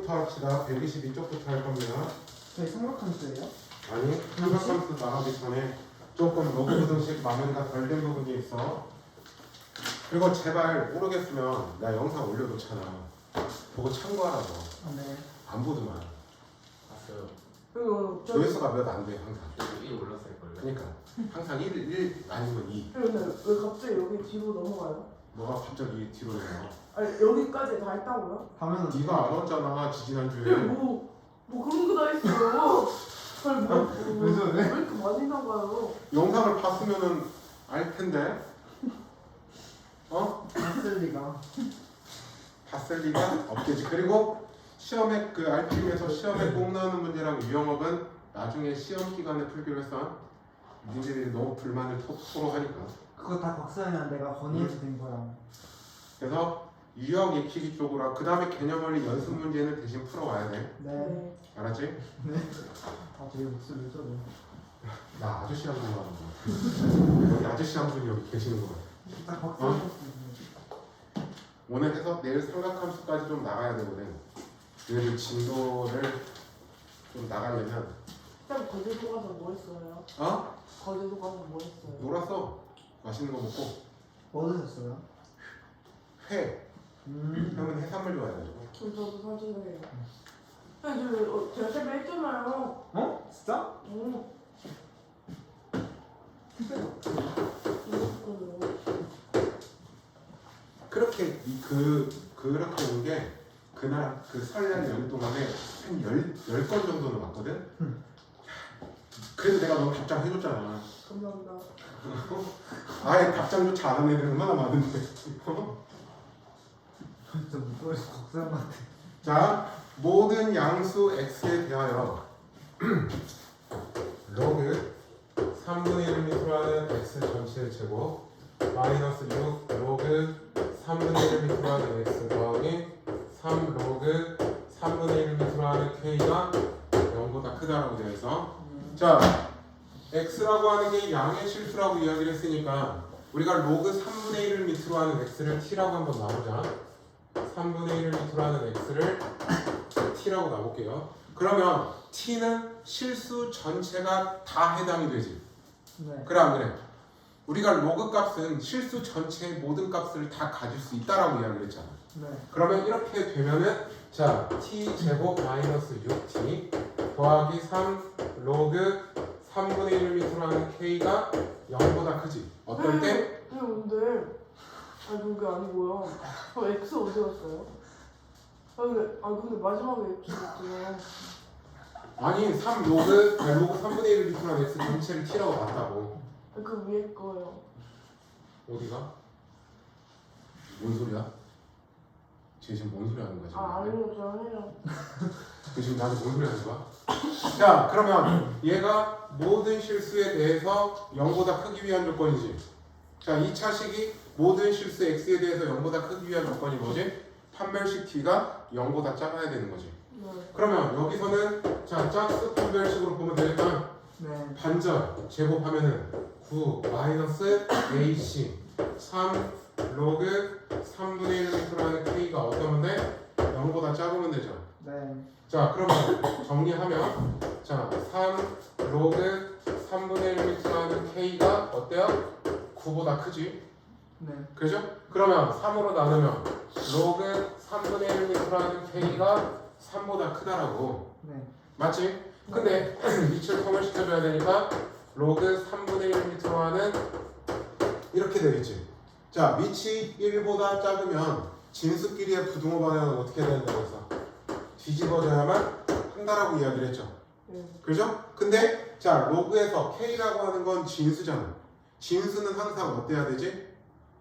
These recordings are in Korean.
이쪽부터 합시다. 122쪽부터 할 겁니다. 저희 삼각함수예요? 아니, 삼각함수 나가기 전에 조금 로그 부등식 마무리가 덜 된 부분이 있어. 그리고 제발 모르겠으면 나 영상 올려놓잖아. 보고 참고하라고. 네. 안 보더만. 봤어요. 그리고 조회수가 몇 안 돼 항상. 저도 1 올랐을걸요. 그러니까 항상 1 아니면 2. 근데 왜 갑자기 여기 뒤로 넘어가요? 너가 갑자기 뒤로 내려. 아니 여기까지 다 했다고요? 화면은 네가 안 왔잖아 이게 지지난주에. 뭐 그런 거 다 했어요. 아니 왜 저래? 왜 이렇게 많이 나가요? 영상을 봤으면은 알 텐데. 어? 봤을 리가. 봤을 리가 없겠지. 그리고 시험에 그 RPM에서 시험에 꼭 나오는 문제랑 유형업은 나중에 시험 기간에 풀기로 했어. 니들이 너무 불만을 토로하니까. 그거 다 박사님이랑 내가 건의해서 된 거야. 그래서 유형 익히기 쪽으로 그 다음에 개념원리 연습 문제는 대신 풀어와야 돼. 네. 알았지? 아 되게 목소리 왜 저래? 나 아저씨 한 분이 하는 거야. 여기 아저씨 한 분이 여기 계시는 거야. 딱 박사님. 오늘 해서 내일 삼각함수까지 좀 나가야 되거든. 그래서 진도를 좀 나가려면 쌤 거제도 가서 뭐 했어요? 어? 거제도 가서 뭐 했어요? 놀았어. 맛있는 거 먹고 뭐 드셨어요? 회. 형은 해산물 좋아해가지고. 그럼 저도 사진을 해요. 제가 쌤 했잖아요. 어? 진짜? 응. 이거거든요. 그렇게 그렇게 온 게 그날 그 설날 연휴 동안에 한 10건 정도는 왔거든. 그래도 내가 너무 답장 해줬잖아. 감사합니다. 아예 답장조차 안 하는 애들 얼마나 많은데. 진짜 목소리 박사님 같아. 자, 모든 양수 x에 대하여 로그 3분의 1을 하는 x 전체의 제곱 마이너스 6 로그 3분의 1을 하는 x 더하기 3 로그 3분의 1을 하는 k가 0보다 크다라고 되어 있어. 자, x라고 하는 게 양의 실수라고 이야기를 했으니까 우리가 로그 3분의 1을 밑으로 하는 x를 t라고 한번 나오자. 3분의 1을 밑으로 하는 x를 t라고 나볼게요. 그러면 t는 실수 전체가 다 해당이 되지. 네. 그래 안 그래? 우리가 로그 값은 실수 전체의 모든 값을 다 가질 수 있다라고 이야기를 했잖아. 네. 그러면 이렇게 되면은 자 t 제곱 마이너스 6t 더하기 3 로그 3분의 1을 밑으로 하는 k가 0보다 크지. 어떨 때? 근데 그게 아니고요. 그럼 X 어디 갔어요? 근데 마지막에 X 있잖아요. 아니 3 로그 3분의 1을 밑으로 하는 x 전체를 t라고 봤다고. 그 위에 거요. 어디가? 뭔 소리야? 쟤 지금 뭔 소리 하는 거야 지금? 아니요, 저 해요. 그 지금 나한테 뭔 소리 하는 거야? 자 그러면 얘가 모든 실수에 대해서 0보다 크기 위한 조건이지. 자 2차식이 모든 실수 x에 대해서 0보다 크기 위한 조건이 뭐지? 판별식 t가 0보다 작아야 되는 거지. 네. 그러면 여기서는 자 짝수 판별식으로 보면 되니까 네. 반절 제곱하면은 9 마이너스 ac 3 로그 3분의 1을 밑으로 하는 k가 어떤 건데? 0보다 작으면 되죠. 네. 자 그러면 정리하면 자 3 로그 3분의 1을 밑으로 하는 k가 어때요? 9보다 크지? 네. 그죠? 그러면 3으로 나누면 로그 3분의 1을 밑으로 하는 k가 3보다 크다라고. 네. 맞지? 근데 밑을 통일시켜줘야 되니까 로그 3분의 1을 밑으로 하는 이렇게 되겠지. 자 밑이 1보다 작으면 진수끼리의 부등호 방향은 어떻게 된다고 했어? 뒤집어져야만 한다라고 이야기를 했죠. 네. 그죠? 근데 자 로그에서 k라고 하는 건 진수잖아. 진수는 항상 어때야 되지?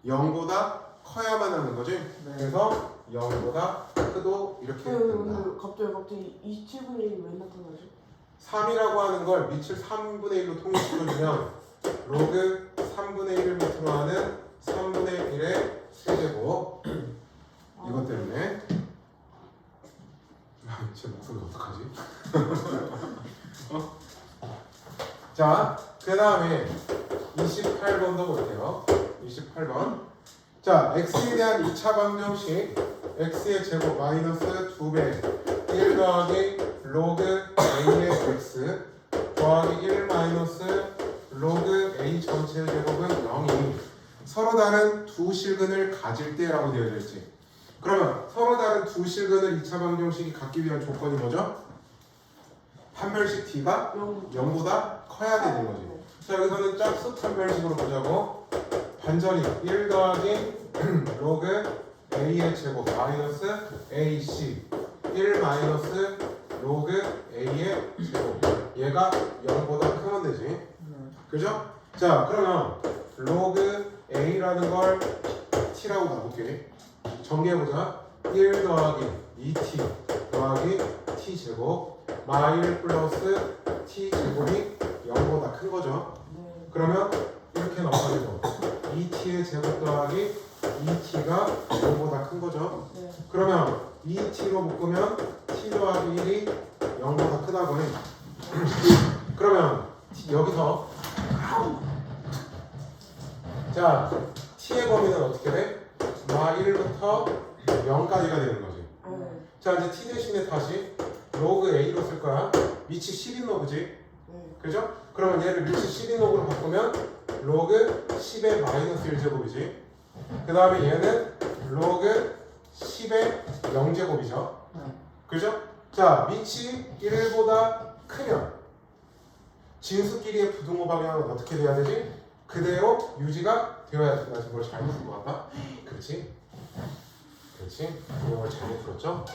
0보다 커야만 하는 거지. 네. 그래서 0보다 크도 이렇게 된다. 근데 갑자기 27분의 1이 왜 나타나죠? 3이라고 하는 걸 밑을 3분의 1로 통일시켜주면 로그 3분의 1을 밑으로 하는 3분의 1의 세제곱. 이것 때문에 제 목소리 어떡하지? 자, 그 다음에 28번도 볼게요. 28번. 자, x에 대한 2차 방정식 x의 제곱 마이너스 2배 1 더하기 로그 a의 x 더하기 1 마이너스 로그 a 전체의 제곱은 0이 서로 다른 두 실근을 가질 때라고 되어져 있지. 그러면 서로 다른 두 실근을 2차 방정식이 갖기 위한 조건이 뭐죠? 판별식 t가 0보다 커야 되는 거지. 자, 여기서는 짝수 판별식으로 보자고. 반전이 1 더하기 로그 a의 제곱 마이너스 ac 1 마이너스 로그 a의 제곱. 얘가 0보다 크면 되지. 네. 그죠? 자, 그러면 로그 a라는 걸 t라고 가볼게. 정리해보자. 1 더하기 2t 더하기 t 제곱 마일 플러스 t 제곱이 0보다 큰 거죠. 네. 그러면 이렇게 나와야죠. 2t의 제곱 더하기 2t가 0보다 큰 거죠. 네. 그러면 2t로 묶으면 t 더하기 1이 0보다 크다고 해. 그러면 여기서 자, t의 범위는 어떻게 돼? 마 1부터 0까지가 되는 거지. 네. 자, 이제 t 대신에 다시 로그 a로 쓸 거야. 위치 10인 로그지. 네. 그죠? 그러면 얘를 위치 10인 로그로 바꾸면 로그 10의 마이너스 1제곱이지. 그 다음에 얘는 로그 10의 0제곱이죠. 네. 그죠? 자, 위치 1보다 크면 진수끼리의 부등호 방향은 어떻게 돼야 되지? 그대로 유지가 되어야 된다. 지금 뭘 잘못 쓴 것 같다? 그렇지? 그렇지? 이걸 잘못 풀었죠?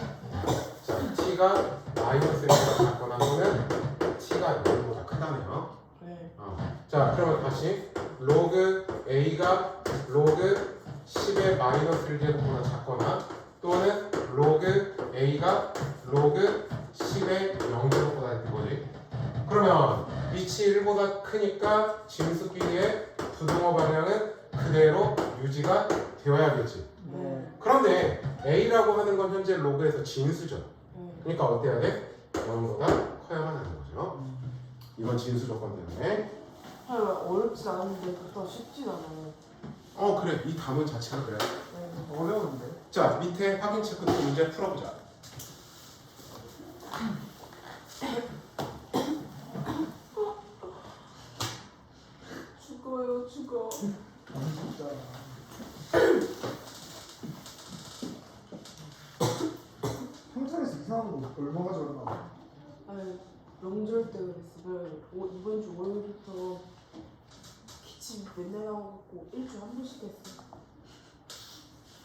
자, t가 마이너스 1보다 작거나 또는 t가 0보다 크다네요. 네. 자, 그러면 다시 로그 a가 로그 10의 마이너스 1제곱보다 작거나 또는 로그 a가 로그 10의 0제곱보다 작은 거지. 그러면 위치 1보다 크니까 진수끼리의 부등호 방향은 그대로 유지가 되어야겠지. 네. 그런데 a라고 하는 건 현재 로그에서 진수죠. 네. 그러니까 어때야 돼? 0보다 커야만 하는 거죠. 이건 진수 조건 때문에. 정말 어렵지 않은데 그렇다고 쉽진 않아요. 그래. 이 답은 자체가 그래. 네. 어려운데. 자, 밑에 확인 체크 또 문제 풀어보자. 죽어요, 죽어. 진짜. 평창에서 이상한 거 얼마가 저러나. 아니, 명절 때 그랬으면 이번 주 월요일부터 기침 맨날 나와갖고 일주일에 한 번씩 했어.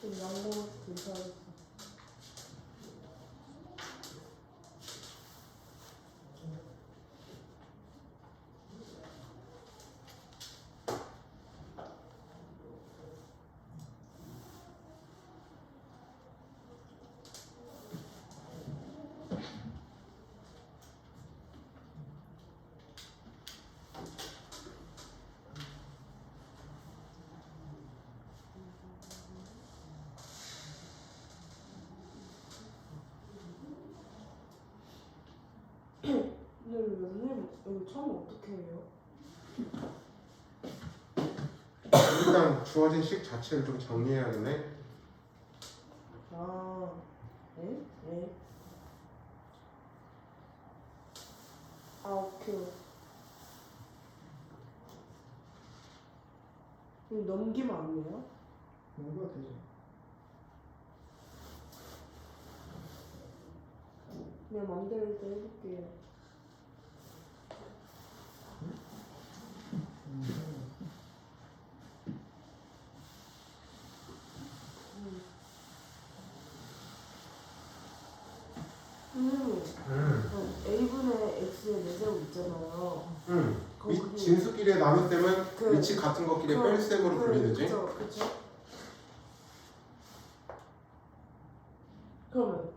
약 먹어서 괜찮았어. 근데 선생님 여기 처음 어떻게 해요? 일단 주어진 식 자체를 좀 정리해야겠네. 아, 네? 네. 아, 오케이. 그럼 넘기면 안 돼요? 뭔가 되죠. 그냥 맘대로 때 해볼게요. A분의 X의 내세우 있잖아요. 거기- 진수끼리의 나눗셈은 그- 위치 같은 것끼리 뺄셈으로 불리는지. 그쵸. 그러면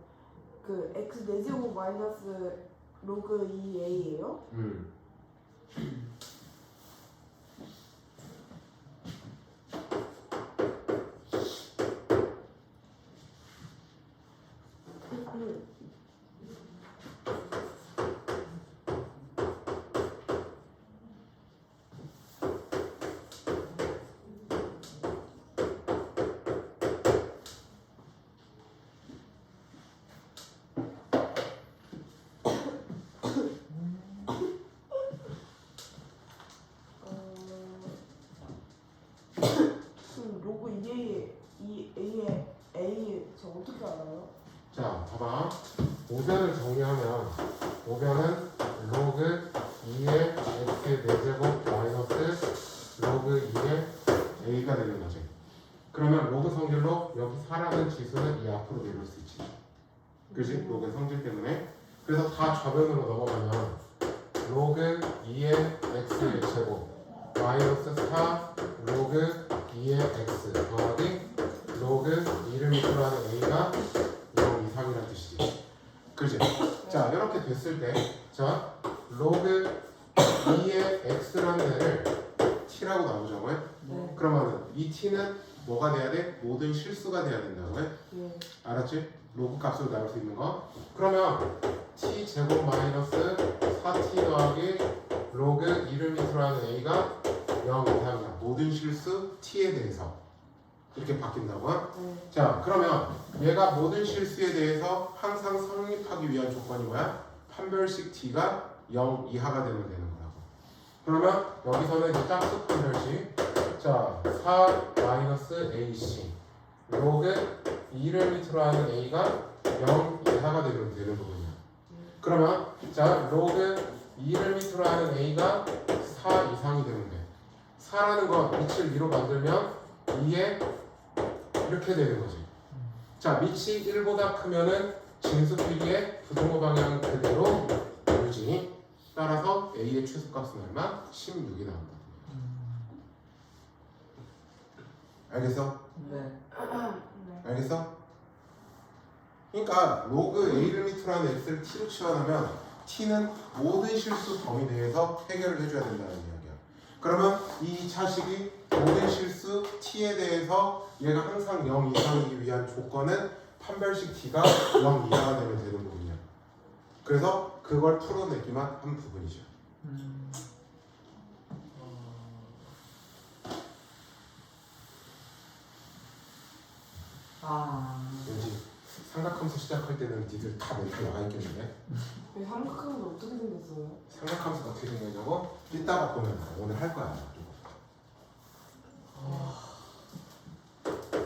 그 X 내세우 마이너스 로그 2A예요? 어떻게 알아요? 자, 봐봐. 오변을 정리하면 오변은 로그 2의 x의 4제곱 마이너스 로그 2의 a가 되는 거지. 그러면 로그 성질로 여기 4라는 지수는 이 앞으로 내려올 수 있지. 그지? 로그 성질 때문에. 그래서 다 좌변으로 넘어가면 로그 2의 x의 제곱 마이너스 4 로그 2의 x 더하기 로그 2를 밑으로 하는 a가 0 이상이라는 뜻이지. 그지? 자, 이렇게 됐을 때, 자, 로그 2의 x라는 애를 t라고 나누자고요. 네. 그러면 이 t는 뭐가 돼야 돼? 모든 실수가 돼야 된다고요. 네. 알았지? 로그 값으로 나올 수 있는 거. 그러면 t 제곱 마이너스 4t 더하기 로그 2를 밑으로 하는 a가 0 이상이야. 모든 실수 t에 대해서 이렇게 바뀐다고요. 네. 자, 그러면 얘가 모든 실수에 대해서 항상 성립하기 위한 조건이 뭐야? 판별식 t가 0 이하가 되면 되는 거라고. 그러면 여기서는 이제 짝수 판별식. 자, 4 마이너스 ac 로그 2를 밑으로 하는 a가 0 이하가 되면 되는 부분이야. 그러면 자, 로그 2를 밑으로 하는 a가 4 이상이 되면 돼. 4라는 건 밑을 2로 만들면 2에 이렇게 되는 거지. 자, 밑이 1보다 크면은 진수끼리의 부등호 방향 그대로 유지. 따라서 a의 최소값은 얼마? 16이 나온다. 알겠어? 네. 네. 알겠어? 그러니까 로그 a를 밑으로 하는 x를 t로 치환하면 t는 모든 실수 범위 내에서 해결을 해줘야 된다는 이야기야. 그러면 이 차식이 모든 실수 t에 대해서 얘가 항상 0 이상이기 위한 조건은 판별식 t가 0 이하가 되면 되는 부분이야. 그래서 그걸 풀어내기만 한 부분이죠. 왠지 삼각함수 시작할 때는 니들 다 멘트 나와 있겠는데? 왜 삼각형은 어떻게 생겼어요? 삼각함수가 어떻게 생겼냐고? 이따가 보면 알아. 오늘 할 거야.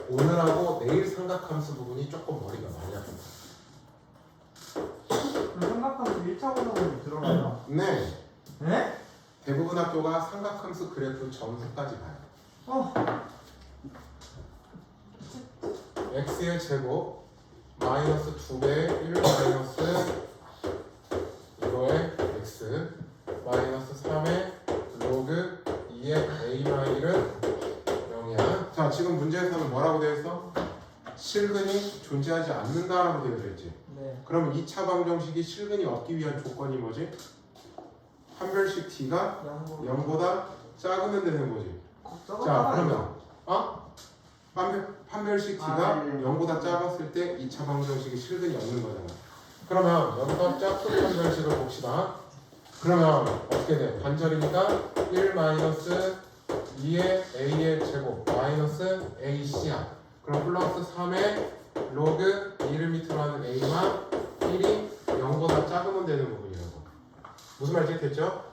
오늘하고 내일 삼각함수 부분이 조금 머리가 많이 아픈다. 삼각함수 1차 분석으로 들어가요. 네, 네? 대부분 학교가 삼각함수 그래프 점수까지 가요. x의 제곱 마이너스 2배 1 마이너스 이거의 x 마이너스 3의 로그 2의 a 마이는 0이야. 자, 지금 문제에서는 뭐라고 되어 있어? 실근이 존재하지 않는다라고 되어 있지. 네. 그러면 2차 방정식이 실근이 얻기 위한 조건이 뭐지? 판별식 t가 0보다 작으면 되는 거지. 자, 그러면 판별식 t가 0보다 작았을 때 2차 방정식이 실근이 없는 거잖아. 그러면 여기서 짝수 판별식을 봅시다. 그러면 어떻게 돼? 반절이니까 1 마이너스 2의 a의 제곱 마이너스 ac야. 그럼 플러스 3의 로그 2를 밑으로 하는 a와 1이 0보다 작으면 되는 부분이라고. 무슨 말인지 됐죠?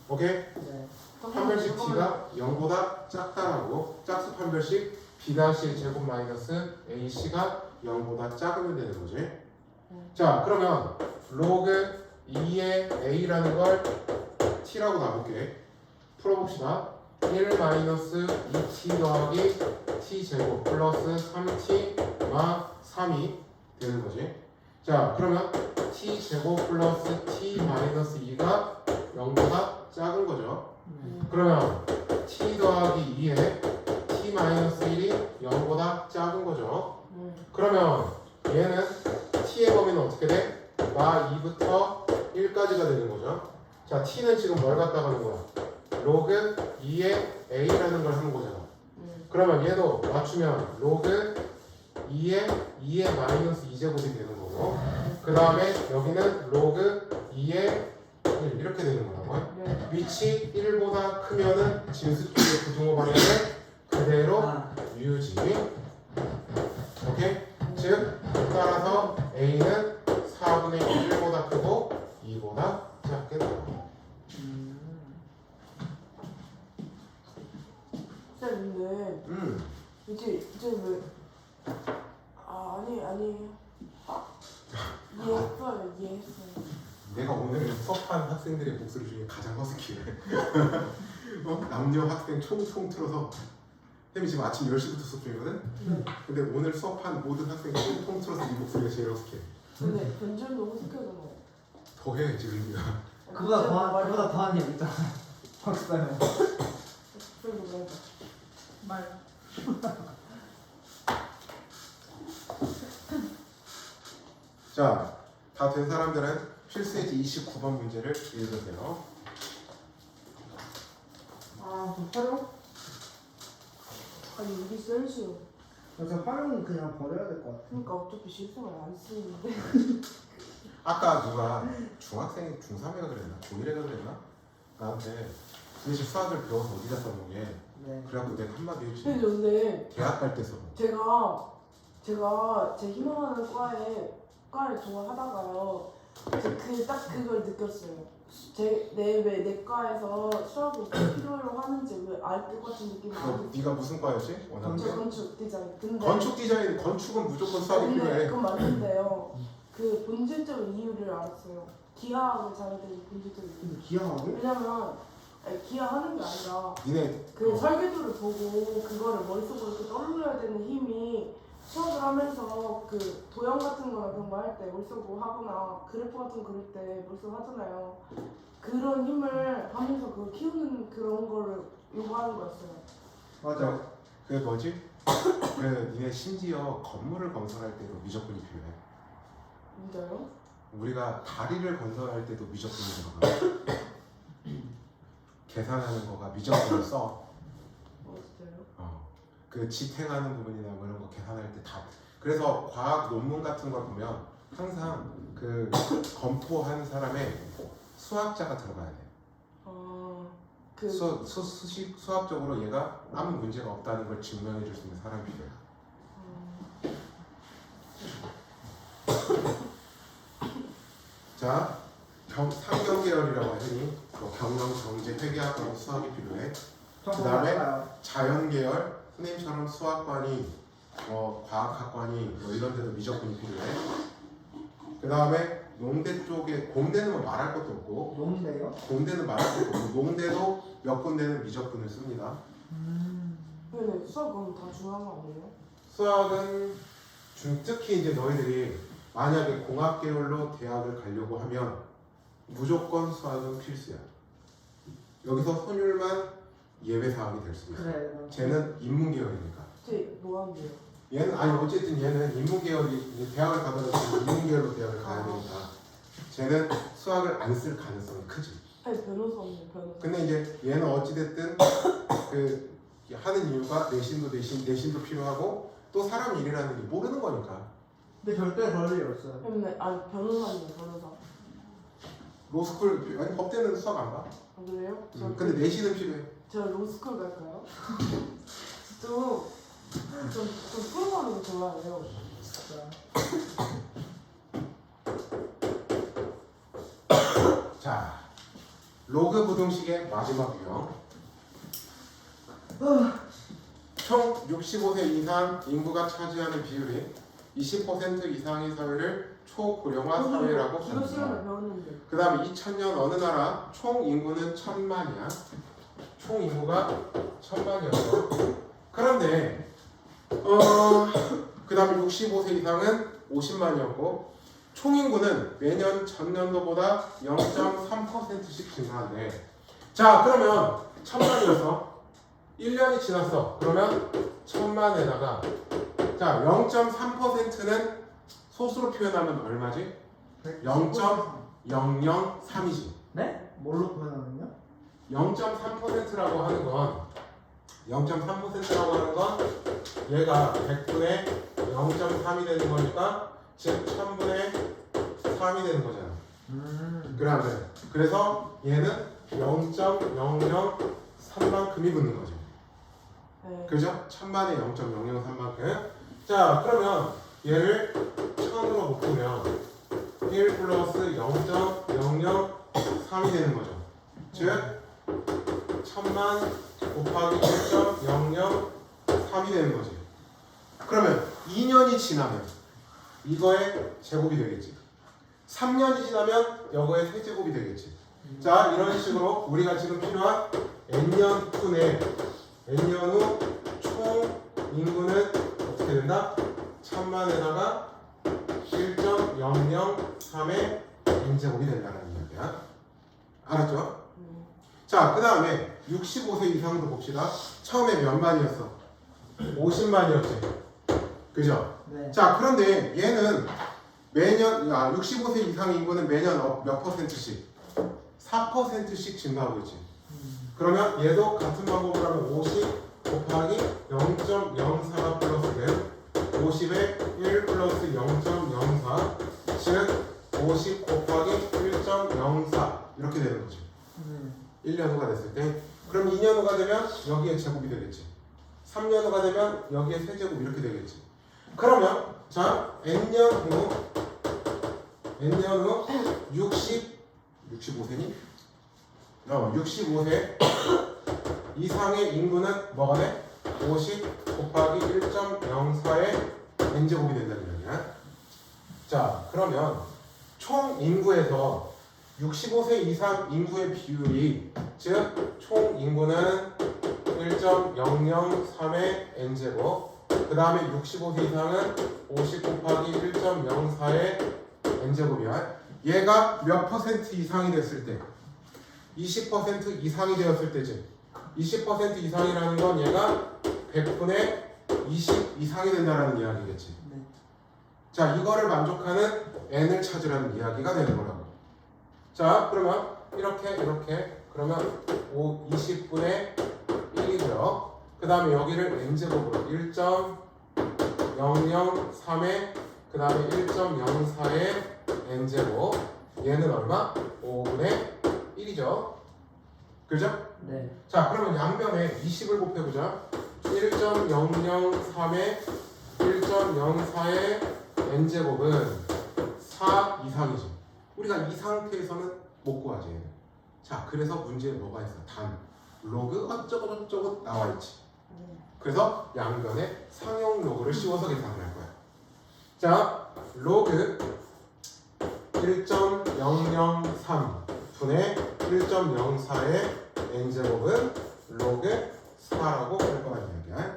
오케이? 네. 판별식 t가 0보다 작다라고. 짝수 판별식 b' 제곱 마이너스 ac가 0보다 작으면 되는 거지. 자, 그러면 로그 2의 a라는 걸 t라고 놔볼게. 풀어봅시다. 1 마이너스 2t 더하기 t 제곱 플러스 3t가 3이 되는 거지. 자, 그러면 t 제곱 플러스 t 마이너스 2가 0보다 작은 거죠. 그러면 t 더하기 2에 t 마이너스 1이 0보다 작은 거죠. 그러면 얘는 t의 범위는 어떻게 돼? 마 2부터 1까지가 되는 거죠. 자, t는 지금 뭘 갖다 가는 거야? 로그 2의 a라는 걸 하는 거잖아. 그러면 얘도 맞추면 로그 2의 마이너스 2제곱이 되는 거고, 그 다음에 여기는 로그 2의 1 이렇게 되는 거라고요. 네. 위치 1보다 크면은 진수끼리의 부등호 방향을 그대로 유지. 오케이? 즉 따라서 a는 4분의 1보다 크고 2보다 작게 나와. 쌤 근데 이제 왜 아니 아니에요. 이해했어요. 이해했어요. 내가 오늘 수업한 학생들의 목소리 중에 가장 허스키해. 남녀 학생 총총 틀어서 쌤이 지금 아침 10시부터 수업 중이거든? 네. 근데 오늘 수업한 모든 학생 총총 틀어서 이 목소리가 제일 허스키해. 근데 변절도 호스켜잖아요. 더해 지금 네가. 그보다 더한 일 있잖아. 박사는. 그리고 뭐야? 말. 자, 다 된 사람들은 필수예지 29번 문제를 읽으세요. 아, 저 활용? 아니 우리 셀시요. 그래서 활용은 그냥 버려야 될 것 같아. 그러니까 어차피 실생활 안 쓰는데. 아까 누가 중학생 중3애가 그랬나? 중1애가 그랬나? 나한테 도대체 수학을 배워서 어디다 써먹게? 네. 그래갖고 내가 한마디 했지. 근데 대학 갈 때 써먹. 제가 제 희망하는 과를 좋아하다가요. 딱 그걸 느꼈어요. 내 과에서 수학을 필요로 하는지 왜 알 것 같은 느낌이 그거 나요. 네가 무슨 과였지? 원하는 게? 건축 디자인. 근데 건축 디자인, 건축은 무조건 수학이 근데 필요해. 그건 맞는데요. 그 본질적인 이유를 알았어요. 기하학을 잘해야 되는 본질적인 이유. 근데 기하하게? 왜냐면 기하하는 게 아니라 니네 그 설계도를 보고 그거를 머릿속으로 이렇게 떠올려야 되는 힘이 수업을 하면서 그 도형 같은 거나 그런 거 할 때 머릿속으로 하거나 그래프 같은 거 그릴 때 머릿속으로 하잖아요. 그런 힘을 하면서 그걸 키우는 그런 거를 요구하는 거였어요. 맞아. 그 뭐지? 그 니네 심지어 건물을 건설할 때도 미적분이 필요해. 진짜요? 우리가 다리를 건설할 때도 미적분이 들어가. 계산하는 거가 미적분을 써. 진짜요? 그 지탱하는 부분이나 뭐 이런 거 계산할 때 다. 그래서 과학 논문 같은 걸 보면 항상 그 검토한 사람의 수학자가 들어가야 돼. 그 수학적으로 얘가 아무 문제가 없다는 걸 증명해 줄 수 있는 사람이 필요해. 자, 상경 계열이라고 하니 경영, 경제, 회계학과 수학이 필요해. 그 다음에 자연 계열, 선생님처럼 수학관이, 과학학관이 뭐 이런 데도 미적분이 필요해. 그 다음에 농대 쪽에, 공대는 뭐 말할 것도 없고, 농대요? 공대는 말할 것도 없고, 농대도 몇 군데는 미적분을 씁니다. 근데 수학 그럼 다 중요한 거 아니에요? 수학은 특히 이제 너희들이 만약에 공학 계열로 대학을 가려고 하면 무조건 수학은 필수야. 여기서 선율만 예외 사항이 될 수 있어. 그래. 쟤는 인문 계열이니까. 뭐 하는데요? 얘는 아니 어쨌든 얘는 인문 계열이 대학을 가더라도 인문 계열로 대학을 가야 되니까 쟤는 수학을 안 쓸 가능성이 크지. 아니 변호사인데 변호사. 근데 이제 얘는 어찌 됐든 그 하는 이유가 내신도 필요하고 또 사람 일이라는 게 모르는 거니까. 근데 절대 그럴 일 없어요. 근데 아니 변호사님이에요 변호사. 로스쿨 아니 법대는 수학 안 봐. 아, 그래요? 근데 내신은 필요해. 저 로스쿨 갈까요? 좀 풀어가는 거 좋아해요. 진짜. 자, 로그 부등식의 마지막 유형. 총 65세 이상 인구가 차지하는 비율이 20% 이상의 사회를 초고령화 사회라고 이거 시간에 합니다. 배웠는데. 그 다음에 2000년 어느 나라 총 인구는 1000만이야. 총 인구가 1000만이었어. 그런데 그 다음에 65세 이상은 50만이었고 총 인구는 매년 전년도보다 0.3%씩 증가한대. 자, 그러면 1000만이었어. 1년이 지났어. 그러면 1000만에다가 자 0.3%는 소수로 표현하면 얼마지? 0.003이지. 네? 뭘로 표현하면요? 0.3%라고 하는 건 0.3%라고 하는 건 얘가 100분의 0.3이 되는 거니까 즉 1000분의 3이 되는 거잖아. 그러면 그래서 얘는 0.003만큼이 붙는 거죠. 네. 그죠? 1000만에 0.003만큼. 자, 그러면 얘를 1000으로 묶으면 1 플러스 0.003이 되는 거죠. 즉 1000만 곱하기 1.003이 되는 거지. 그러면 2년이 지나면 이거의 제곱이 되겠지. 3년이 지나면 이거의 세제곱이 되겠지. 자, 이런 식으로 우리가 지금 필요한 n년 후 내 n년 후 총 인구는 어떻게 된다? 1000만에다가 1.003의 n제곱이 된다는 이야기야. 알았죠? 자, 그 다음에 65세 이상도 봅시다. 처음에 몇 만이었어? 50만이었지. 그죠? 네. 자, 그런데 얘는 매년 65세 이상 인구는 매년 몇 %씩? 4%씩 증가하고 있지. 그러면 얘도 같은 방법으로 하면 50 곱하기 0.04가 플러스 된 50에 1 플러스 0.04 즉 50 곱하기 1.04 이렇게 되는 거지. 1년 후가 됐을 때. 그럼 2년 후가 되면 여기에 제곱이 되겠지. 3년 후가 되면 여기에 세제곱 이렇게 되겠지. 그러면 자 n년 후 65세니? 65세 이상의 인구는 뭐가 돼? 50 곱하기 1.04의 n제곱이 된다는 얘기야. 자, 그러면 총 인구에서 65세 이상 인구의 비율이 즉 총 인구는 1.003의 n제곱 그 다음에 65세 이상은 50 곱하기 1.04의 n제곱이야. 얘가 몇 퍼센트 이상이 됐을 때 20% 이상이 되었을 때지. 20% 이상이라는 건 얘가 100분의 20 이상이 된다는 이야기겠지. 네. 자, 이거를 만족하는 n을 찾으라는 이야기가 되는 거라고. 자, 그러면 이렇게 그러면 20분의 1이고요. 그 다음에 여기를 n제곱으로 1.003에 그 다음에 1.04의 n제곱 얘는 얼마? 5분의 1이죠. 그죠? 네. 자, 그러면 양변에 20을 곱해보자. 1.003에 1.04의 n제곱은 4 이상이지. 우리가 이 상태에서는 못 구하지. 자, 그래서 문제에 뭐가 있어? 단, 로그 어쩌고저쩌고 나와있지. 그래서 양변에 상용 로그를 씌워서 계산을 할 거야. 자, 로그 1.003 분의 1.04의 n제곱은 로그 4라고 할 거란 이야기야.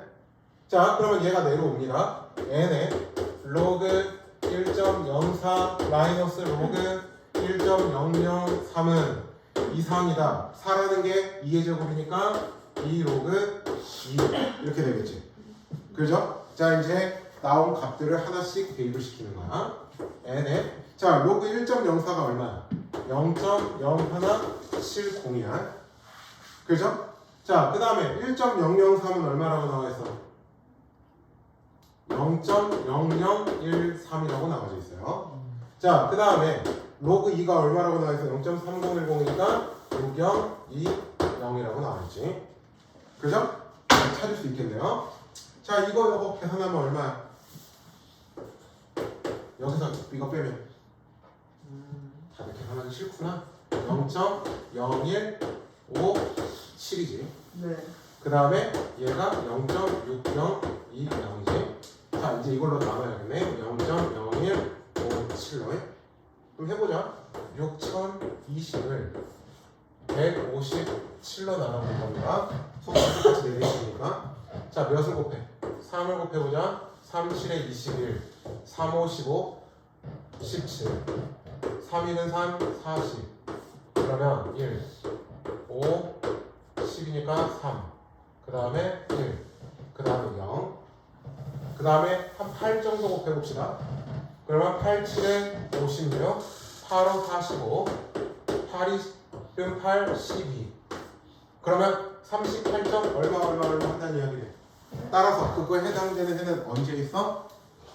자, 그러면 얘가 내려옵니다. n에 로그 1.04 마이너스 로그 1.003은 이상이다. 4라는 게 2의 제곱이니까 2 로그 2 이렇게 되겠지. 그죠? 자, 이제 나온 값들을 하나씩 대입을 시키는 거야. n에 자, 로그 1.04가 얼마야? 0.0170이야. 그죠? 자, 그 다음에 1.003은 얼마라고 나와 있어? 0.0013이라고 나와져 있어요. 자, 그 다음에 로그 2가 얼마라고 나와 있어? 0.3010이니까 6020이라고 나와 있지. 그죠? 찾을 수 있겠네요. 자, 이거 계산하면 얼마야? 여기서 이거 빼면 다들 계산하기 싫구나. 0.0157이지. 네. 그 다음에 얘가 0.6020이지. 자, 이제 이걸로 나눠야겠네. 0.0157로 그럼 해보자. 6020을 157로 나눠볼 겁니다. 속도를 같이 내리시니까. 자, 몇을 곱해? 3을 곱해보자. 3, 7에 21 3, 5, 15 17 3, 1은 3, 40 그러면 1 5 10이니까 3 그 다음에 1 그 다음에 0 그 다음에 한 8 정도 곱해봅시다. 그러면 8, 7에 56 8, 5, 45 8은 8, 12 그러면 38점 얼마 한다는 이야기네. 따라서 그거에 해당되는 해는 언제 있어?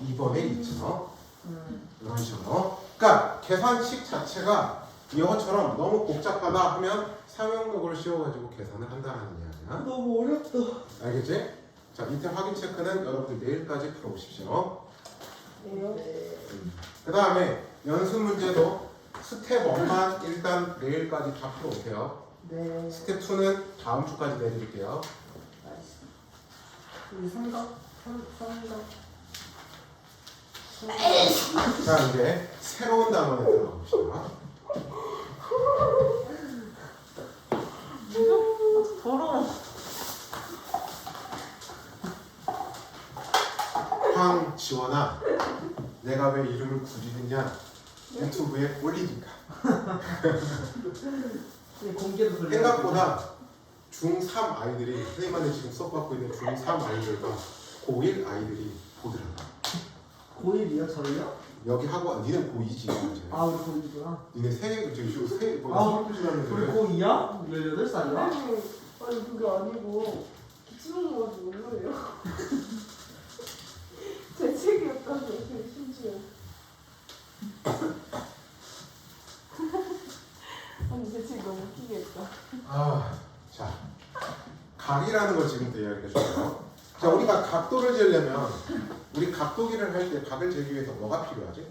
2번에 있죠. 이런 식으로. 그러니까 계산식 자체가 이것처럼 너무 복잡하다 하면 상용록을 씌워가지고 계산을 한다는 이야기야. 너무 어렵다. 알겠지? 자, 밑에 확인 체크는 여러분들 내일까지 풀어보십시오. 네. 그 다음에 연습 문제도 스텝 1만 일단 내일까지 다 풀어오세요. 네. 스텝 2는 다음 주까지 내드릴게요. 나이스. 우리 삼각. 자, 이제 새로운 단원에 들어가 봅시다. 더러워. 황지원아, 내가 왜 이름을 굳이 했냐? 유튜브에 올리니까. 공개도 돌려. 생각보다 중3 아이들이, 선생님한테 지금 수업 받고 있는 중3 아이들과 고1 아이들이 보더라고. 고1이요? 저희요? 여기 학원, 니는 고2지. 아 우리 고1이구나. 니네 세 아, 수업 우리 지났는데. 고2야? 18살이야? 아니 그게 아니고 기침한 거 가지고 왜 그래요? 제 책이었다며 심지어. 아니 제 책 너무 웃기게 했다. 아, 자, 각이라는 걸 지금부터 이야기해 줄게요. 자, 우리가 각도를 재려면 우리 각도기를 할 때 각을 재기 위해서 뭐가 필요하지?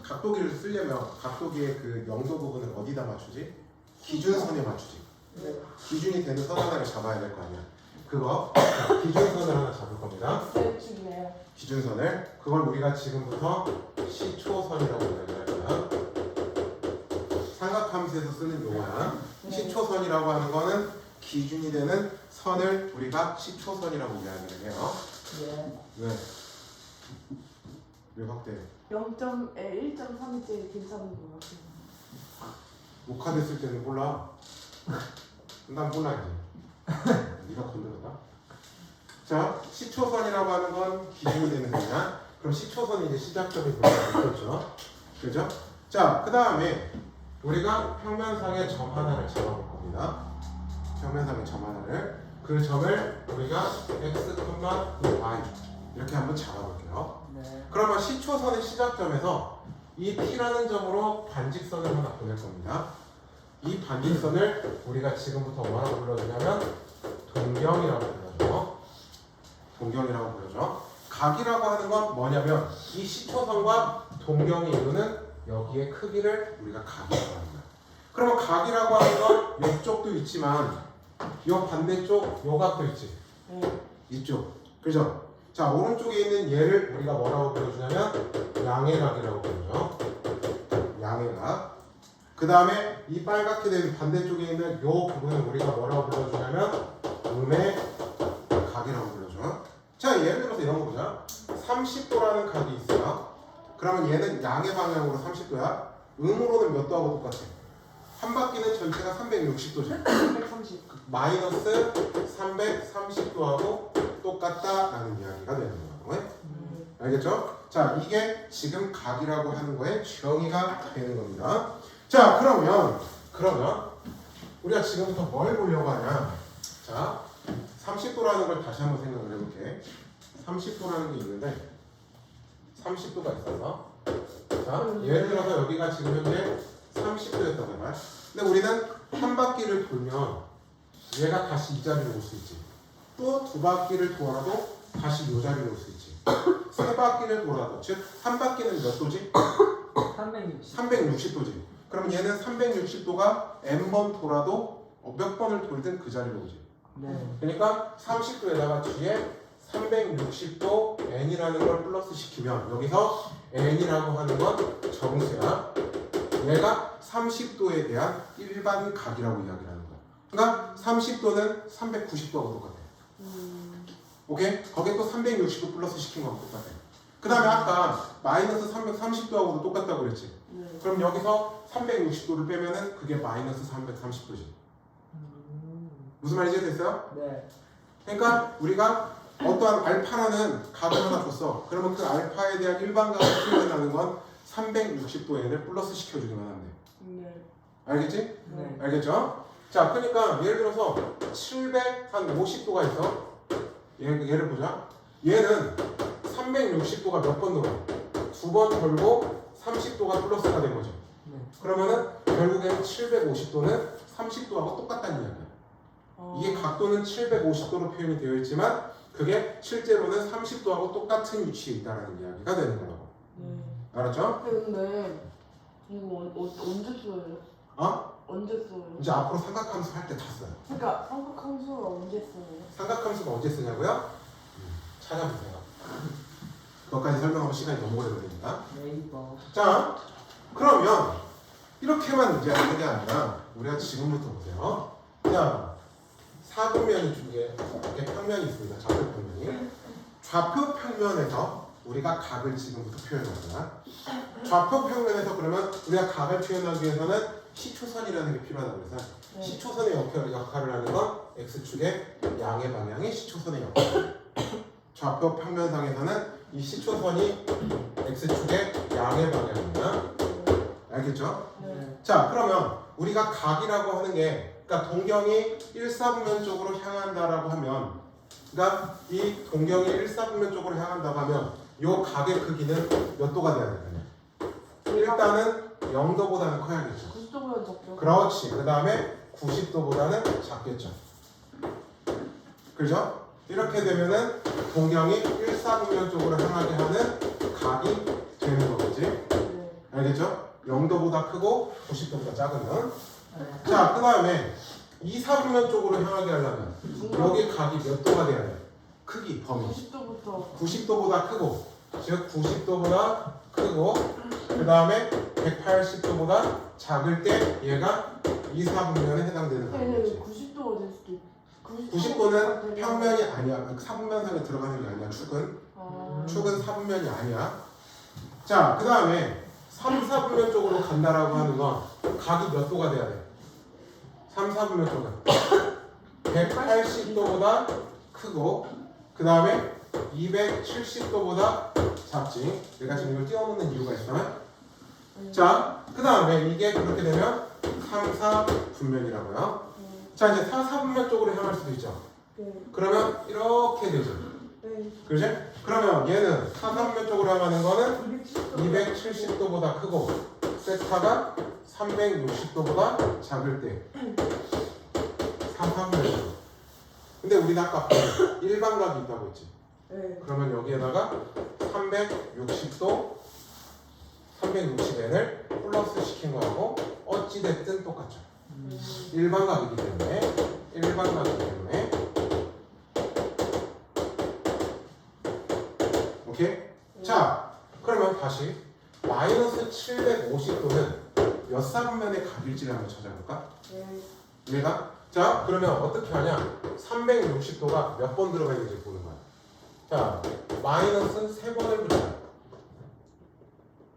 각도기를 쓰려면 각도기의 그 영도 부분을 어디다 맞추지? 기준선에 맞추지. 네. 기준이 되는 선 하나를 잡아야 될 거 아니야. 그거 기준선을 하나 잡을 겁니다. 제 책이네요. 기준선을 그걸 우리가 지금부터 시초선이라고 이야기할 거야. 삼각함수에서 쓰는 용어야. 시초선이라고 하는 거는 기준이 되는 선을 우리가 시초선이라고 이야기를 해요. 네. 왜? 왜 확대? 1.3이 괜찮은 것 같아요. 녹화됐을 때는 몰라. 난 몰라야지. 네가 건드렸다. 자, 시초선이라고 하는 건 기준이 되는 거냐? 그럼 시초선이 이제 시작점이 그렇죠. 그죠? 자, 그 다음에 우리가 평면상의 점 하나를 잡아볼 겁니다. 평면상의 점 하나를. 그 점을 우리가 x, y 이렇게 한번 잡아볼게요. 네. 그러면 시초선의 시작점에서 이 P라는 점으로 반직선을 하나 보낼 겁니다. 이 반직선을 우리가 지금부터 뭐라고 불러주냐면 동경이라고 불러줘. 동경이라고 불러줘. 각이라고 하는 건 뭐냐면 이 시초선과 동경이 이루는 여기의 크기를 우리가 각이라고 하는 거야. 그러면 각이라고 하는 건 이쪽도 있지만 이 반대쪽 요 각도 있지. 이쪽. 그죠? 자, 오른쪽에 있는 얘를 우리가 뭐라고 불러주냐면 양해각이라고 부르죠. 양해각. 그 다음에 이 빨갛게 된 반대쪽에 있는 요 부분을 우리가 뭐라고 불러주냐면 음의 각이라고 불러줘. 자, 예를 들어서 이런 거 보자. 30도라는 각이 있어요. 그러면 얘는 양의 방향으로 30도야. 음으로는 몇 도하고 똑같아? 한 바퀴는 전체가 360도죠. 130. 마이너스 330도하고 똑같다라는 이야기가 되는 거예요. 알겠죠? 자, 이게 지금 각이라고 하는 거에 정의가 되는 겁니다. 자, 그러면 우리가 지금부터 뭘 보려고 하냐? 자, 30도라는 걸 다시 한번 생각을 해볼게. 30도라는 게 있는데 30도가 있어서 자, 예를 들어서 여기가 지금 현재 30도였다고 해봐. 근데 우리는 한 바퀴를 돌면 얘가 다시 이 자리로 올 수 있지. 또 두 바퀴를 돌아도 다시 이 자리로 올 수 있지. 세 바퀴를 돌아도, 즉 한 바퀴는 몇 도지? 360. 360도지. 그럼 얘는 360도가 n번 돌아도 몇 번을 돌든 그 자리로 오지. 네. 그러니까 30도에다가 뒤에 360도 n이라는 걸 플러스 시키면 여기서 n이라고 하는 건 정수야. 얘가 30도에 대한 일반 각이라고 이야기를 하는 거야. 그러니까 30도는 390도하고 똑같아. 오케이? 거기에 또 360도 플러스 시킨 거하고 똑같아. 그 다음에 아까 마이너스 330도하고도 똑같다고 그랬지. 그럼 여기서 360도를 빼면은 그게 마이너스 330도지. 무슨 말인지 됐어요? 네. 그러니까 우리가 어떠한 알파라는 각을 하나 줬어. 그러면 그 알파에 대한 일반각을 표현하는 건 360도 n을 플러스 시켜주기만 하면 돼. 알겠지? 네. 알겠죠? 자, 그러니까 예를 들어서 750도가 있어. 얘를 보자. 얘는 360도가 몇 번 돌아? 두 번 돌고 30도가 플러스가 된 거죠. 네. 그러면은 결국에는 750도는 30도하고 똑같다는 이야기야. 이게 각도는 750도로 표현이 되어 있지만 그게 실제로는 30도하고 똑같은 위치에 있다는 이야기가 되는 거라고. 알았죠? 근데 이거 언제 써요? 어? 언제 써요? 이제 앞으로 삼각함수 할 때 다 써요. 그러니까 삼각함수가 언제 써요? 삼각함수가 언제 쓰냐고요? 찾아보세요. 그것까지 설명하면 시간이 너무 오래 걸리니까. 네이버. 자, 그러면 이렇게만 이제 하는 게 아니라 우리가 지금부터 보세요. 자, 사분면이 두 개, 이렇게 평면이 있습니다. 좌표 평면이. 좌표 평면에서 우리가 각을 지금부터 표현할 거야. 좌표 평면에서 그러면 우리가 각을 표현하기 위해서는 시초선이라는 게 필요하다고 그래서 네. 시초선의 역할을 하는 건 x축의 양의 방향이 시초선의 역할. 좌표 평면상에서는 이 시초선이 x축의 양의 방향입니다. 알겠죠? 네. 자, 그러면 우리가 각이라고 하는 게, 그러니까 동경이 1사분면 쪽으로 향한다라고 하면, 그러니까 이 동경이 1사분면 쪽으로 향한다고 하면, 요 각의 크기는 몇 도가 돼야 되느냐? 일단은 0도보다는 커야겠죠. 90도보다 적죠. 그렇지. 그 다음에 90도보다는 작겠죠. 그죠? 이렇게 되면은 동경이 1사분면 쪽으로 향하게 하는 각이 되는 거겠지. 네. 알겠죠? 0도보다 크고 90도보다 작으면. 네. 자, 그 다음에 2사분면 쪽으로 향하게 하려면 여기 각이 몇 도가 돼야 돼? 크기, 범위. 90도부터 90도보다 크고, 즉 90도보다 크고, 그 다음에 180도보다 작을 때 얘가 2사분면에 해당되는 각이겠지. 90도가 될 수도 있고 90도는 평면이 아니야. 사분면상에 들어가는 게 아니야. 축은. 아, 축은 사분면이 아니야. 자, 그 다음에 3, 4분면 쪽으로 간다라고 하는 건 각이 몇 도가 돼야 돼? 3, 4분면 쪽은 180도보다 크고, 그 다음에 270도보다 작지. 내가 지금 이걸 띄워놓는 이유가 있어. 자, 그 다음에 이게 그렇게 되면 3, 4분면이라고요. 자, 이제 4, 4분면 쪽으로 향할 수도 있죠. 네. 그러면 이렇게 되죠. 네. 그렇지? 그러면 얘는 4, 4분면 쪽으로 향하는 거는 270도 270도보다 크고, 세타가 360도보다 작을 때 4, 4분면. 근데 우리 아까 일반각이 있다고 했지. 네. 그러면 여기에다가 360도, 360n을 플러스 시킨 거하고 어찌됐든 똑같죠. 일반각이기 때문에 오케이? 자, 그러면 다시 마이너스 750도는 몇 사분면의 각일지를 한번 찾아볼까? 네. 얘가? 자, 그러면 어떻게 하냐? 360도가 몇 번 들어가 있는지 보는 거야. 자, 마이너스 3번을 붙여.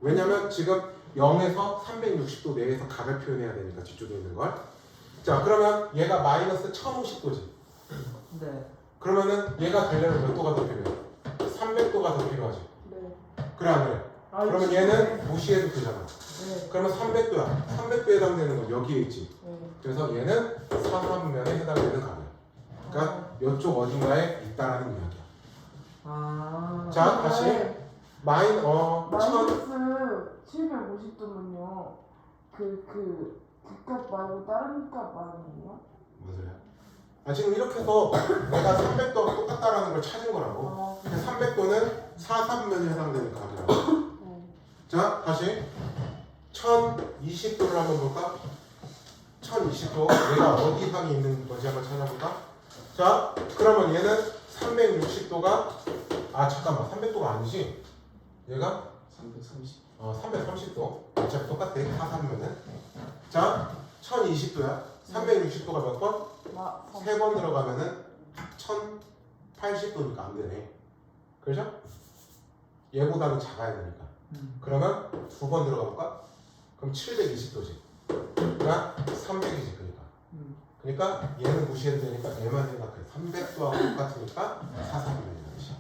왜냐면 지금 0에서 360도 내에서 각을 표현해야 되니까 뒤쪽에 있는 걸. 자, 그러면 얘가 마이너스 1050도지. 네. 그러면은 얘가 되려면 몇 도가 더 필요해? 300도가 더 필요하지. 네. 그래 안 그래? 아, 그러면 얘는 무시해도 되잖아. 네. 그러면 300도야. 300도에 해당되는 건 여기에 있지. 네. 그래서 얘는 4사분면에 해당되는 각이야. 그러니까 이쪽 어딘가에 있다라는 이야기야. 아. 자, 다시 마이너스 마이너스 750도면요. 극값 말고 다른 값 말하는군요. 뭔 소리야? 아, 지금 이렇게 해서 내가 300도가 똑같다라는 걸 찾은 거라고. 아, 300도는 4사분면에 해당되는 각이라고. 네. 자, 다시 1020도를 한번 볼까? 1020도 얘가 어디 항이 있는 건지 한번 찾아볼까? 자, 그러면 얘는 360도가 잠깐만 300도가 아니지? 얘가 330. 330도 어차피 똑같아 4사분면은. 자, 1020도야. 360도가 몇 번? 3번 들어가면은 1080도니까 안 되네. 그죠? 얘보다는 작아야 되니까. 그러면 2번 들어가 볼까? 그럼 720도지. 그러니까 300이지. 그러니까 얘는 무시해도 되니까 얘만 생각해. 300도하고 똑같으니까 4사분면이라는 뜻이야.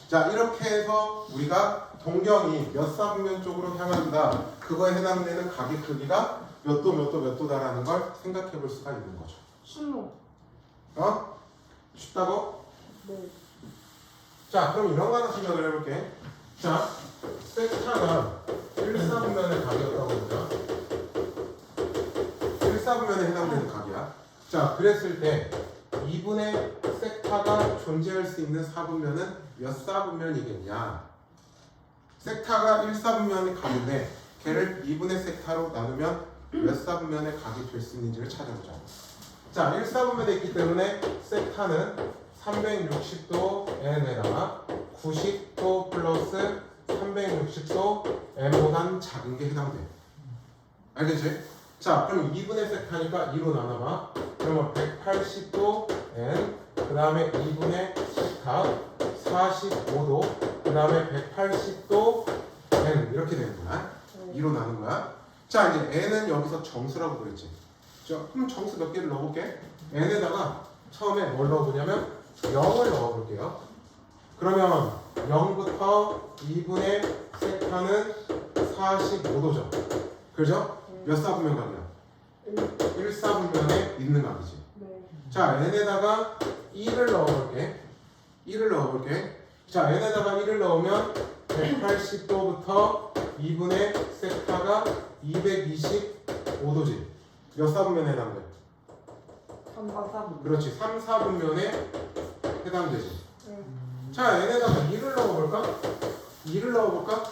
자, 이렇게 해서 우리가 동경이 몇 사분면 쪽으로 향한다. 그거에 해당되는 각의 크기가 몇 도, 몇 도, 몇 도다라는 걸 생각해 볼 수가 있는 거죠. 신호. 어? 쉽다고? 네. 자, 그럼 이런 거 하나 생각을 해볼게. 자, 세타가 1사분면의 각이었다고 보자. 1사분면에 해당되는 각이야. 자, 그랬을 때 2분의 섹타가 존재할 수 있는 사분면은 몇 사분면이겠냐? 섹타가 1사분면의 각인데 걔를 2분의 섹타로 나누면 몇 사분면의 각이 될 수 있는지를 찾아보자. 자, 1사분면에 있기 때문에 섹타는 360도 n에다가 90도 플러스 360도 n보단 작은 게 해당돼. 알겠지? 자, 그럼 2분의 세타니까 2로 나눠봐. 그러면 180도 n, 그 다음에 2분의 세타 45도, 그 다음에 180도 n 이렇게 되는 거야. 2로 나눈 거야. 자, 이제 n은 여기서 정수라고 그랬지. 자, 그럼 정수 몇 개를 넣어볼게. n에다가 처음에 뭘 넣어보냐면 0을 넣어볼게요. 그러면 0부터 2분의 세타는 45도죠. 그죠? 몇 사분면 각이야? 1사분면에 있는 각이지. 네. 자, n에다가 2를 넣어볼게. 2를 넣어볼게. 자, n에다가 1을 넣으면 180도부터 2분의 세타가 225도지. 몇 사분면에 해당돼? 3, 4, 4분. 그렇지. 3, 4분면에 해당되지. 네. 자, n에다가 2를 넣어볼까? 2를 넣어볼까?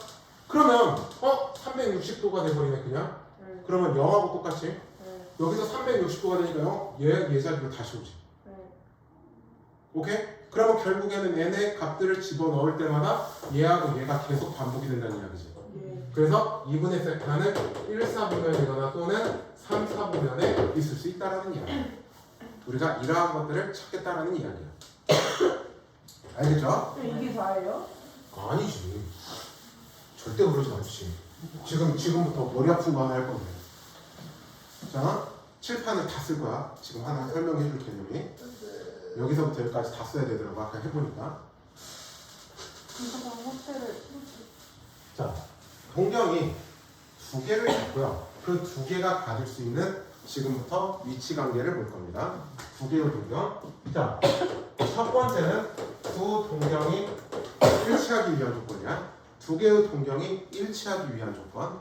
그러면 360도가 돼버리네 그냥. 네. 그러면 0하고 똑같이. 네. 여기서 360도가 되니까요. 얘 자리로 다시 오지. 네. 오케이? 그러면 결국에는 n의 값들을 집어넣을 때마다 얘하고 얘가 계속 반복이 된다는 이야기지. 예. 그래서 2분의 세타는 1사분면이거나 또는 3사분면에 있을 수 있다는 이야기. 우리가 이러한 것들을 찾겠다라는 이야기야. 알겠죠? 이게 다예요? 아니지. 절대 그러지 않지. 지금부터 머리 아픈 거 하나 할 건데. 자, 칠판을 다 쓸 거야. 지금 하나 설명해 줄 개념이. 여기서부터 여기까지 다 써야 되더라고. 아까 해보니까. 자, 동경이 두 개를 잡고요. 그 두 개가 가질 수 있는 지금부터 위치 관계를 볼 겁니다. 두 개의 동경. 자, 첫 번째는 두 동경이 일치하기 위한 조건이야. 두 개의 동경이 일치하기 위한 조건.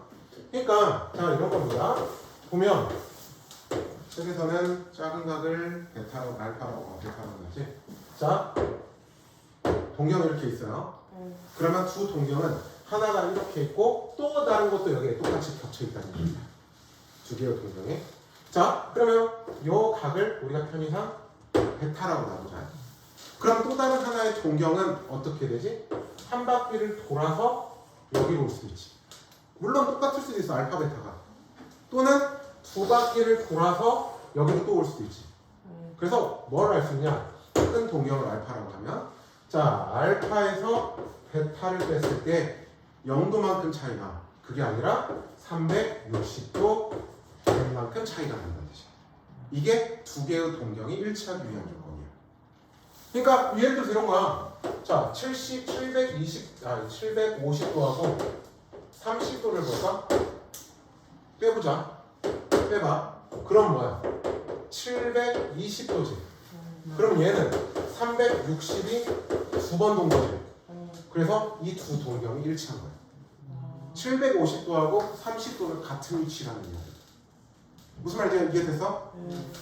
그러니까 자, 이런 겁니다. 보면 여기서는 작은 각을 베타로 알파라고 하지. 자, 동경이 이렇게 있어요. 그러면 두 동경은 하나가 이렇게 있고 또 다른 것도 여기에 똑같이 겹쳐 있다는 겁니다. 두 개의 동경이. 자, 그러면 요 각을 우리가 편의상 베타라고 나누자. 그럼 또 다른 하나의 동경은 어떻게 되지? 한 바퀴를 돌아서 여기로 올 수도 있지. 물론 똑같을 수도 있어, 알파 베타가. 또는 두 바퀴를 돌아서 여기로 또 올 수도 있지. 그래서 뭘 알 수 있냐? 큰 동경을 알파라고 하면, 자, 알파에서 베타를 뺐을 때 0도만큼 차이나, 그게 아니라 360도 만큼 차이가 난다는 뜻이야. 이게 두 개의 동경이 일치하기 위한 조건이야. 그러니까 예를 들어서 이런 거야. 자, 750도하고 30도를 볼까? 빼보자. 빼봐. 그럼 뭐야? 720도지. 그럼 얘는 360이 두 번 돈 거지. 그래서 이 두 동경이 일치한 거야. 750도하고 30도는 같은 위치라는 이야기. 무슨 말인지 이해됐어?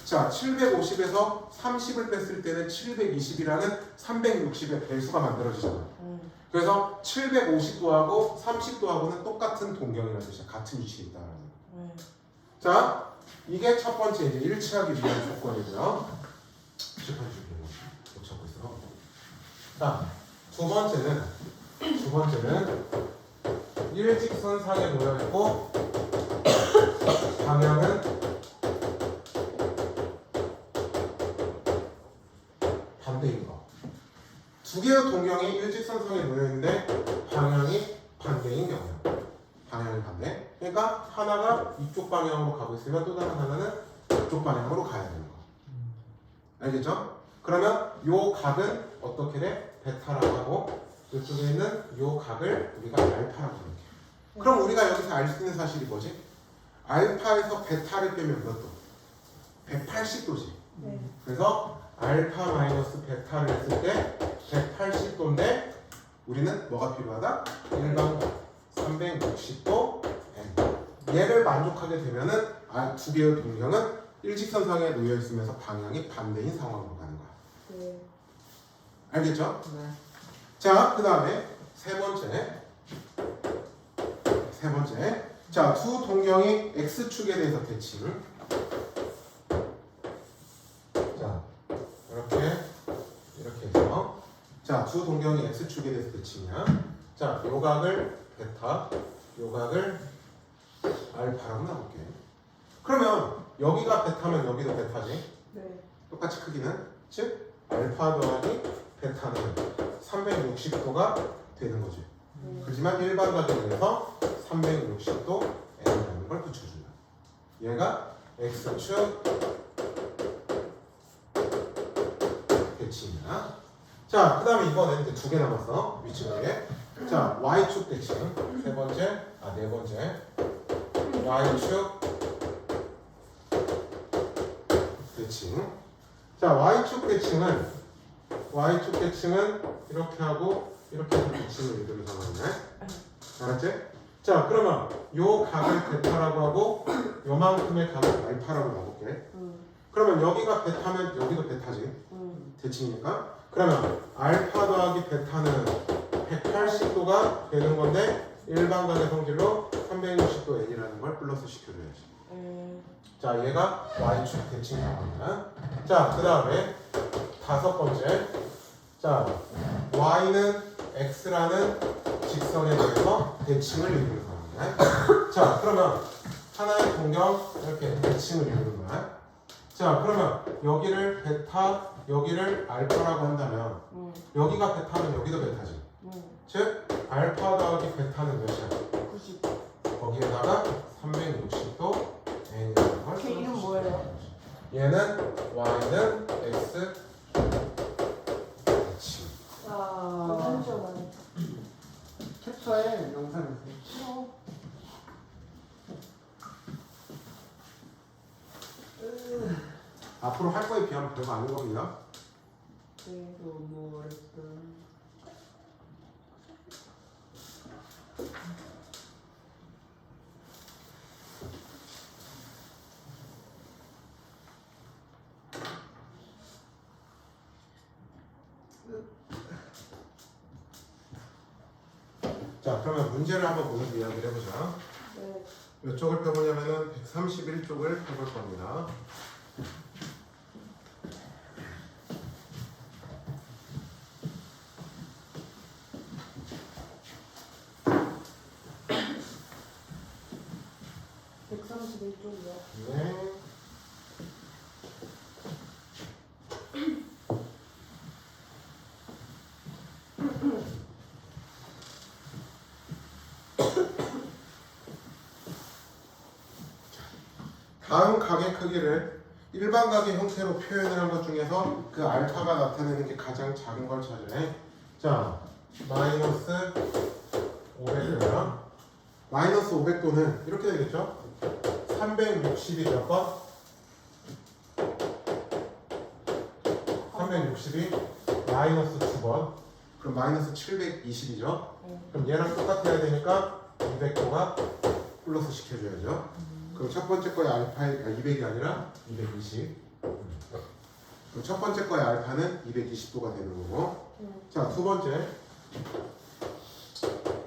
자, 750에서 30을 뺐을 때는 720이라는 360의 배수가 만들어지잖아. 그래서 750도하고 30도하고는 똑같은 동경이라는 뜻이야. 같은 위치에 있다는 거야. 자, 이게 첫 번째 이제 일치하기 위한 조건이고요. 칠판 주기로 못 찾고 있어. 자, 두 번째는 일직선상에 놓여 있고 방향은 반대인 거. 두 개의 동경이 일직선상에 놓여 있는데 방향이 반대인 경우야. 방향이 반대. 그러니까 하나가 이쪽 방향으로 가고 있으면 또 다른 하나는 이쪽 방향으로 가야 되는 거. 알겠죠? 그러면 요 각은 어떻게 돼? 베타라고 하고 이쪽에 있는 요 각을 우리가 알파라고 할게. 그럼 우리가 여기서 알 수 있는 사실이 뭐지? 알파에서 베타를 빼면 몇 도? 180도지. 그래서 알파 마이너스 베타를 했을 때 180도인데 우리는 뭐가 필요하다? 일반각 360도 n. 얘를 만족하게 되면은 두 개의 동경은 일직선상에 놓여 있으면서 방향이 반대인 상황으로 가는 거야. 네. 알겠죠? 네. 자, 그 다음에 세 번째. 자, 두 동경이 x축에 대해서 대칭. 자, 이렇게 해서 자, 두 동경이 x축에 대해서 대칭이야. 자, 요각을 베타, 요각을 알파라고 나올게. 그러면 여기가 베타면 여기도 베타지. 네. 똑같이 크기는. 즉 알파 더하기 베타는 360도가 되는 거지. 그렇지만 일반각에 대해서 360도 n이라는 걸 붙여준다. 얘가 x축 대칭이야. 자, 그 다음에 이번엔 이제 두 개 남았어. 위치각에. 자, y축 대칭. 네 번째. y축 대칭. 자, y축 대칭은 이렇게 하고 이렇게 해서 대칭을 이루는 상황이네. 알았지? 자, 그러면 요 각을 베타라고 하고 요만큼의 각을 알파라고 놔볼게. 그러면 여기가 베타면 여기도 베타지. 대칭이니까. 그러면 알파 더하기 베타는 180도가 되는 건데 일반각의 성질로 360도 n이라는 걸 플러스 시켜줘야지. 자, 얘가 y축 대칭 상황이야. 자, 그 다음에 다섯 번째. 자, y는 x라는 직선에 대해서 대칭을 이루는 상황이야. 자, 그러면 하나의 동경 이렇게 대칭을 이루는 거야. 자, 그러면 여기를 베타, 여기를 알파라고 한다면 여기가 베타면 여기도 베타지. 즉 알파 더하기 베타는 몇이야? 90. 거기에다가 360도 n이라는 걸 걔 이름 뭐예요? 얘는 y는 x 대칭. 아, 시원하네. 캡처에 영상을 있어요. 앞으로 할 거에 비하면 별거 아닌 겁니다. 너무 어렵다. 자, 그러면 문제를 한번 보면서 이야기를 해보자. 네. 몇 쪽을 펴보냐면은 131쪽을 펴볼 겁니다. 네. 다음 각의 크기를 일반 각의 형태로 표현을 한 것 중에서 그 알파가 나타내는 게 가장 작은 걸 찾으래. 자, 마이너스 500도야. 마이너스 500도는 이렇게 되겠죠? 360이 몇 번? 360이 마이너스 2번. 그럼 마이너스 720이죠? 그럼 얘랑 똑같아야 되니까 200도가 플러스 시켜줘야죠. 그럼 첫 번째 거의 알파의 200이 아니라 220. 그럼 첫 번째 거의 알파는 220도가 되는 거고. 자, 두 번째.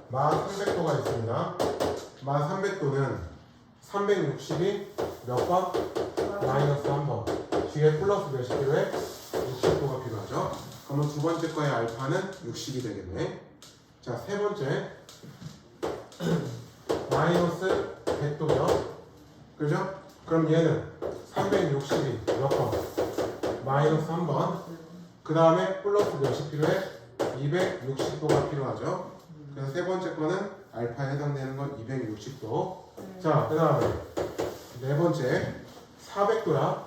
마 300도가 있습니다. 마 300도는 360이 몇 번? 마이너스 1번. 뒤에 플러스 몇이 필요해? 60도가 필요하죠. 그러면 두 번째 거의 알파는 60이 되겠네. 자, 세 번째. 마이너스 100도요. 그죠? 그럼 얘는 360이 몇 번? 마이너스 3번. 그 다음에 플러스 몇이 필요해? 260도가 필요하죠. 그래서 세 번째 거는 알파에 해당되는 건 260도. 자, 그 다음에 네 번째 400도야.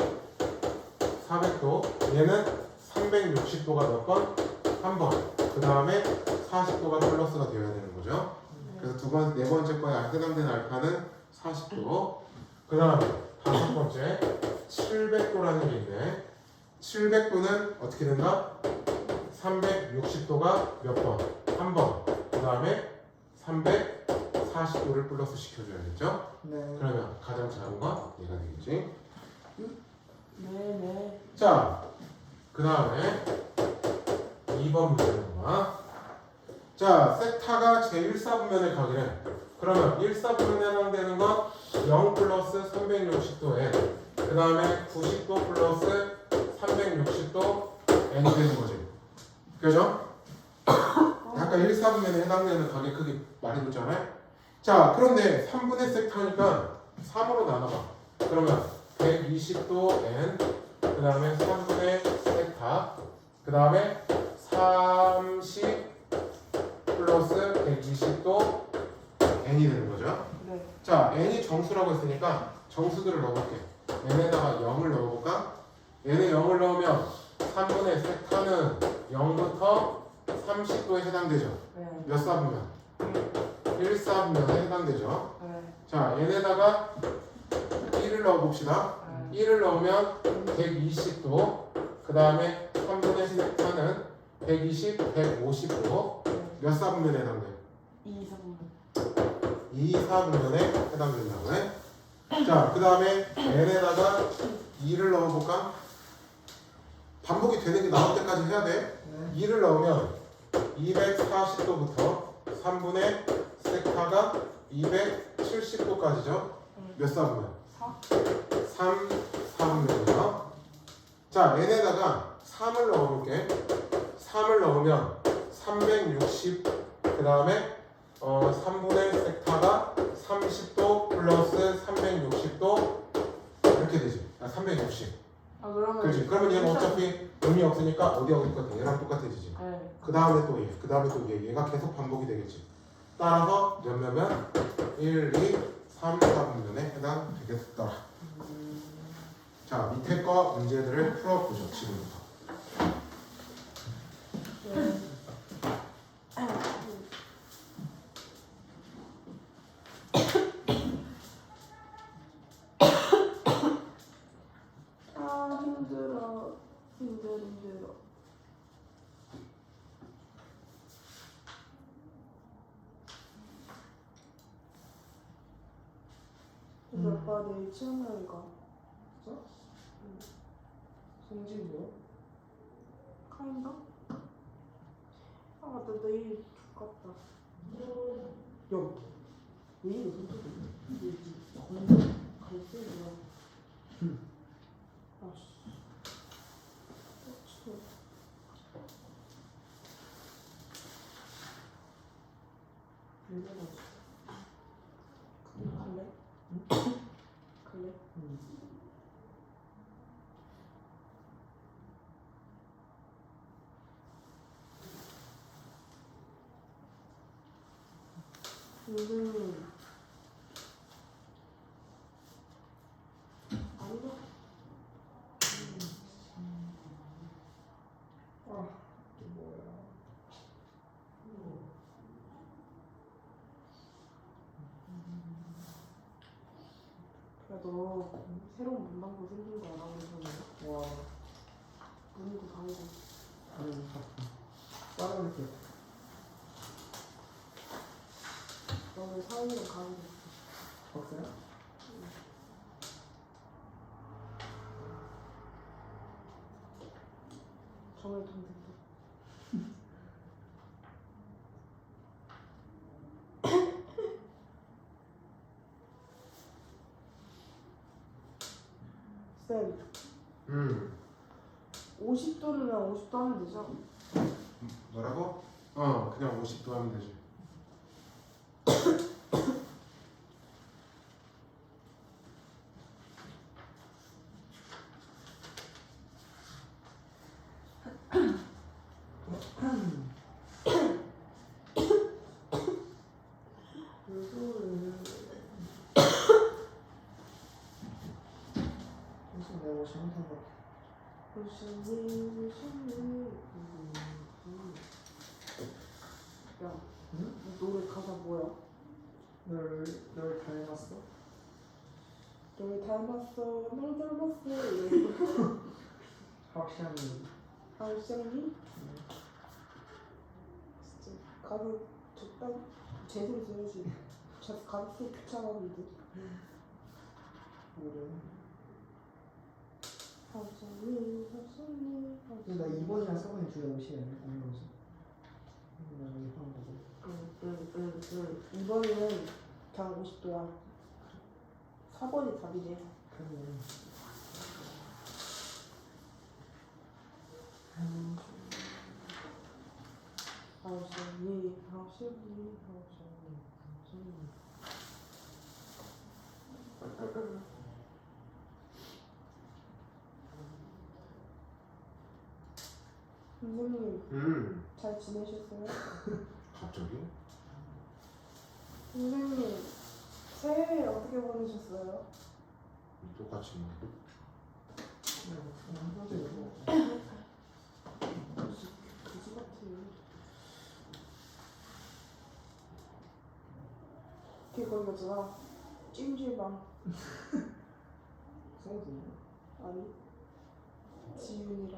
400도. 얘는 360도가 몇 번? 한 번. 그 다음에 40도가 플러스가 되어야 되는 거죠. 그래서 네 번째 거에 해당되는 알파는 40도. 그 다음에 다섯 번째 700도라는 게 있네. 700도는 어떻게 된다? 360도가 몇 번? 한 번. 그 다음에 340도를 플러스 시켜줘야겠죠? 네. 그러면 가장 작은 건 얘가 되겠지. 네네. 자, 그 다음에 2번 문제입니다. 자, 세타가 제1사분면의 각이래. 그러면 1사분면에 해당되는 건 0 플러스 360도에 그 다음에 90도 플러스 360도 n이 되는 거지. 그죠? 아까 1, 4분면에 해당되는 가게 크기 말해줬잖아요. 자, 그런데 3분의 섹타니까 3으로 나눠봐. 그러면 120도 n, 그 다음에 3분의 섹타, 그 다음에 30 플러스 120도 n이 되는 거죠. 네. 자, n이 정수라고 했으니까 정수들을 넣어볼게. n에다가 0을 넣어볼까? n에 0을 넣으면 3분의 섹타는 0부터 30도에 해당되죠. 네. 몇 사분면? 1사분면에 해당되죠. 네. 자, 얘네다가 1을 넣어봅시다. 네. 1을 넣으면 120도, 그 다음에 3분의 섹타는 120, 150도. 몇 사분면에 해당돼요? 2, 3분. 2, 4분면에 해당된다고 해. 자, 그 다음에 n에다가 2를 넣어볼까? 반복이 되는 게 나올 때까지 해야 돼. 2를 넣으면 240도부터 3분의 섹타가 270도까지죠. 몇 사분면? 4. 3, 4분면이요. 자, n에다가 3을 넣어볼게. 3을 넣으면 360, 그 다음에 3분의 섹타가 30도 플러스 360도 이렇게 되지. 360. 아 그러면. 그렇지. 그러면 얘는 어차피 의미 없으니까 어디하고 똑같아? 얘랑 똑같아지지. 네. 그 다음에 또 얘, 그 다음에 또 얘, 얘가 계속 반복이 되겠지. 따라서 몇몇면 1, 2, 3, 4분면에 해당되겠더라. 자, 밑에 거 문제들을 풀어보죠. 지금부터. 네. 아 힘들어. 힘들어. 근데 아빠 내일 치앙마이가 진짜? 성진 뭐야? 카인가? 아 맞다 내일 죽겠다. 야, 왜 이래 손톱이? 이게 갈색이야. 아씨. 밀려가지고. 갈래? 갈래? 아니야. 아, 이게 뭐야? 그래도 새로운 문방구 생긴 거 알아보면서 와, 문도 다니고 아니, 빠르게 이렇게. 너는 사원이랑 가는 거 박사야? 정말 동생도 쌤 50도면 50도 하면 되죠? 뭐라고? 그냥 50도 하면 되지. 무슨 내가 50만 거. 야, 응? 이 노래 가사 뭐야? 널 닮았어? 널 닮았어, 널 닮았어 이러고 확실한 알생이? 진짜 가사 적당 제대로 써야지. 가사 쓰기 귀찮았는데 노래. 알생이 알생이 근데 나 2번이랑 4번이 둘다 50이야. 아니면서. 나 이거 하는 거고. 응. 이번에는 그냥 50도야. 4번이 답이네. 그러면. 방심이 방심이 방심이 선생님 잘 지내셨어요? 갑자기? 선생님 새해 어떻게 보내셨어요? 똑같이 뭐. 그지 같아. 걔 거기 갔잖아. 찜질방. 성우지. 아니 지윤이랑.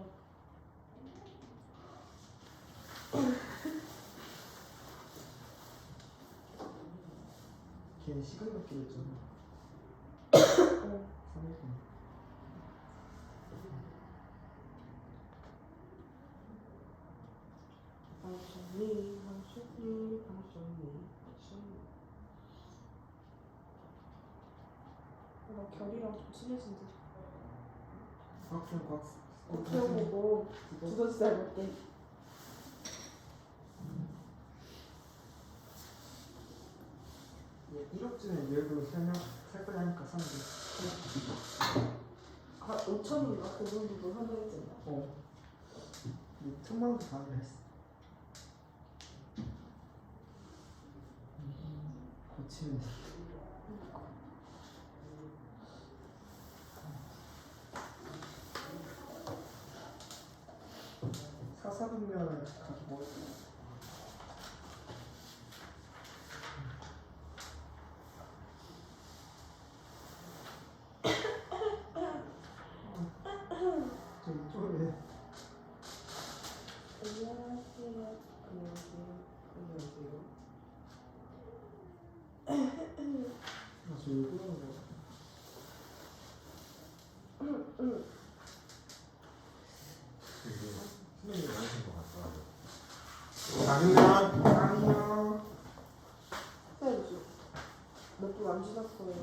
걔 시간 갖기로 했잖아. 어. 3일. 방심이 방심이 방심이 방심이. 나 결이랑 좀 친해진대. 곽수영 어떻게 보고 두더지 닮았대. 얘 1억쯤에 예約살 거냐 하니까 사는데. 한 5천인가 그 정도도 한다고 했잖아. 어. 1,000만 원도 받으려 했어. 고치면 돼. 사사분면을 가지고 저 이쪽에 안녕하세요. 안녕하세요. 안녕하세요. 저 일부러 하는 거. 이게 수능이 많으신 것 같더라고요. 아니면 아니요. 해야죠. 몇분 안 지났어요.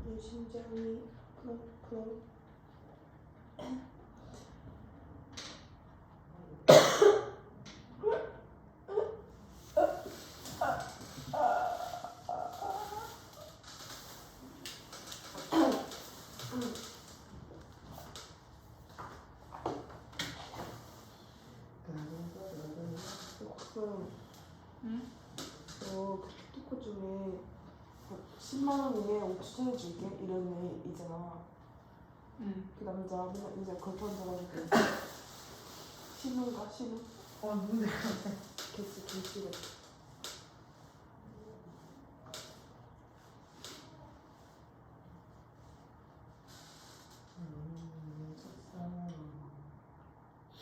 내 심장이 쿵쿵. 그 틱톡 중에 10만 원에 옷 추천해줄게 이런 애 있잖아. 그 남자 맨날 이제 걸판 잡아줄게. 신우인가? 신우? 누군데? 개씨 개씨래.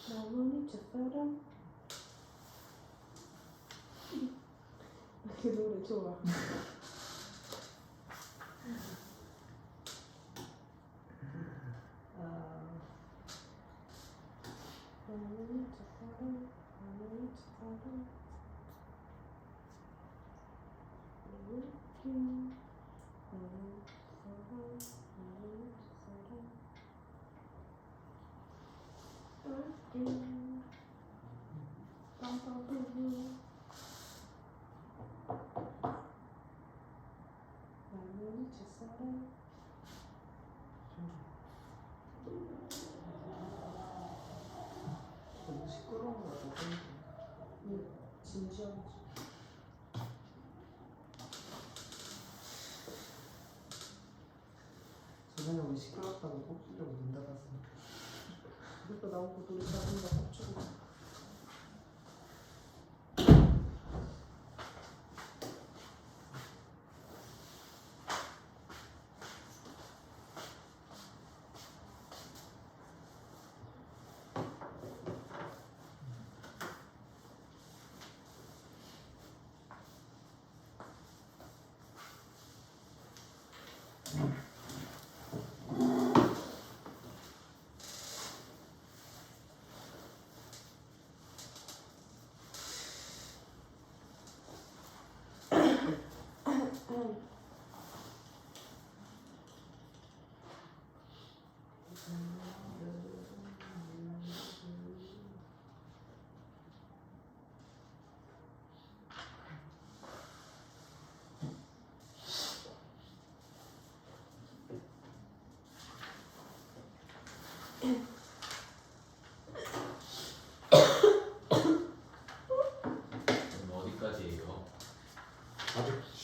나무니 첫사랑. 그 노래 좋아. 나무니 첫사랑. 나무니 첫사랑. 나무니 첫사랑. 나무니 첫사랑. 빰빰빰빰. 나무니 첫사랑. 너무 시끄러운 거 같아. 진지하지. 저번에 우리 시끄럽다고 꼭지라고 문 닫았어. 그러니까 나보고 노래 잘한다고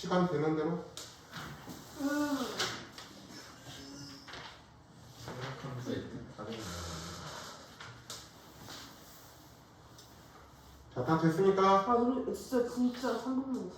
시간 되는 대로. 생각하면서 다른 거. 자, 다 됐습니까? 아 우리 진짜 3분만 3분.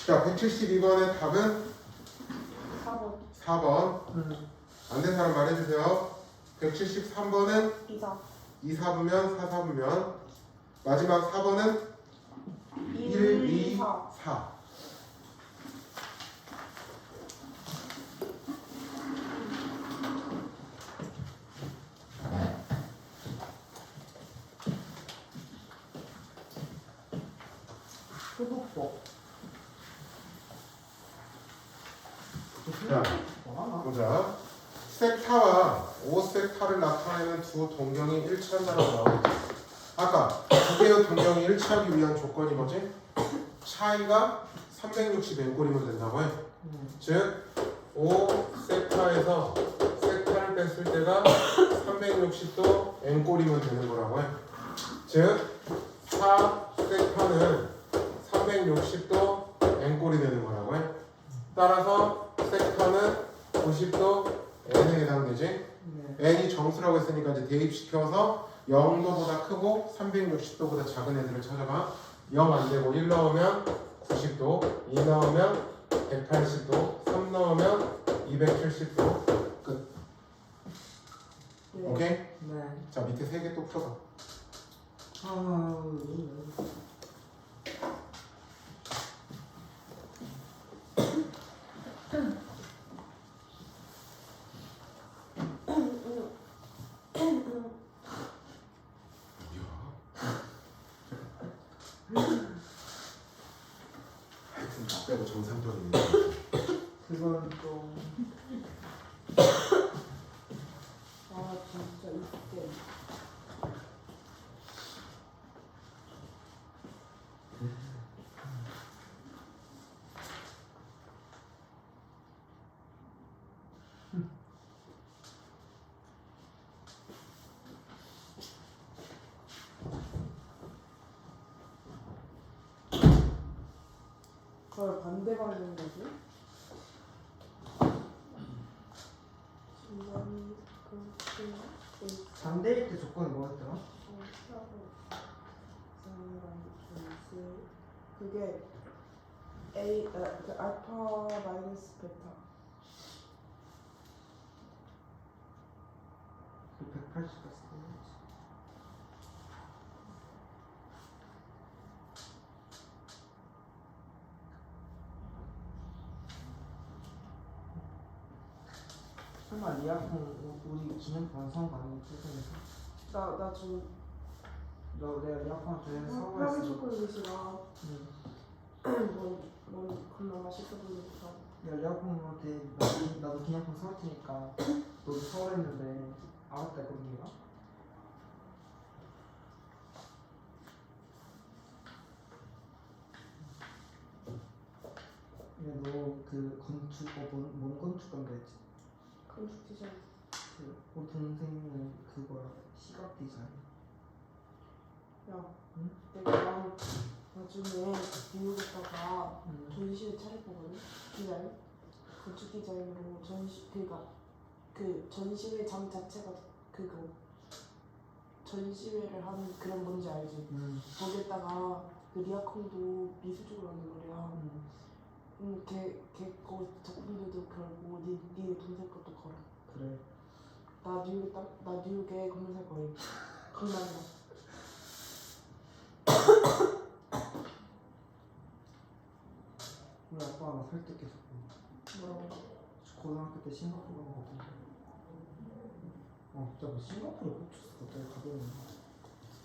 자, 172번의 답은 4번 4번. 안 된 사람 말해주세요. 173번은 2사 2, 4분면, 4, 4분면. 마지막 4번은 1, 2, 4. 소독법. 자, 뭐하나? 보자. 섹타와 5섹타를 나타내는 두 동경이 일치한다고 나오지. 아까 두 개의 동경이 일치하기 위한 조건이 뭐지? 차이가 360 n꼴이면 된다고 해. 즉 5섹타에서 섹타를 뺐을 때가 360도 n꼴이면 되는 거라고 해. 즉 4섹타는 360도 n꼴이 되는 거라고 해. 따라서 섹타는 90도 n에 해당되지. 네. n이 정수라고 했으니까 이제 대입시켜서 0도보다 크고 360도보다 작은 애들을 찾아봐. 0 안 되고 1 넣으면 90도, 2 넣으면 180도, 3 넣으면 270도. 끝. 네. 오케이? 네. 자, 밑에 3개 또 풀어봐. 하여튼 나 빼고 정상적이네. 그건 좀 아 진짜 이때 그걸 반대 받는 거지? 반대일 때 조건이 뭐였더라? 그게 A 그 알파 마이너스 베타. 그 180도 쓰지. 설마 리아폰 우리 기념품 완성 가는 최선에서? 나 지금 너 내가 리아폰 전에 사고 프라이 했어. 초콜릿이랑 넌 겁나 맛있어 보이니까. 야 리아폰한테 나도 기념품 사올 테니까 너도 사오라 했는데 알았다 했거든 얘가. 야 너 그 건축 뭔 건축 관계 했지? 건축 디자인. 우리 동생은 그거야 시각 디자인. 야, 응? 내가 나중에 미국에다가 응. 전시회 차릴 거거든. 디자인. 건축 디자인으로 그 전시회장 자체가 그거 전시회를 하는 그런 뭔지 알지? 거기에다가 그 리아콘도 미술적으로 하는 거래야. 걔 거기 작품들도 걸고 네 동생 것도 걸어. 그래. 나 뉴욕에 건물 살 거임. 강남이야. 우리 아빠가 나 설득해서 뭐라고? 고등학교 때 싱가포르 간 거거든. 진짜 뭐 싱가포르에 꽂혔어. 갑자기 가버리는 거야.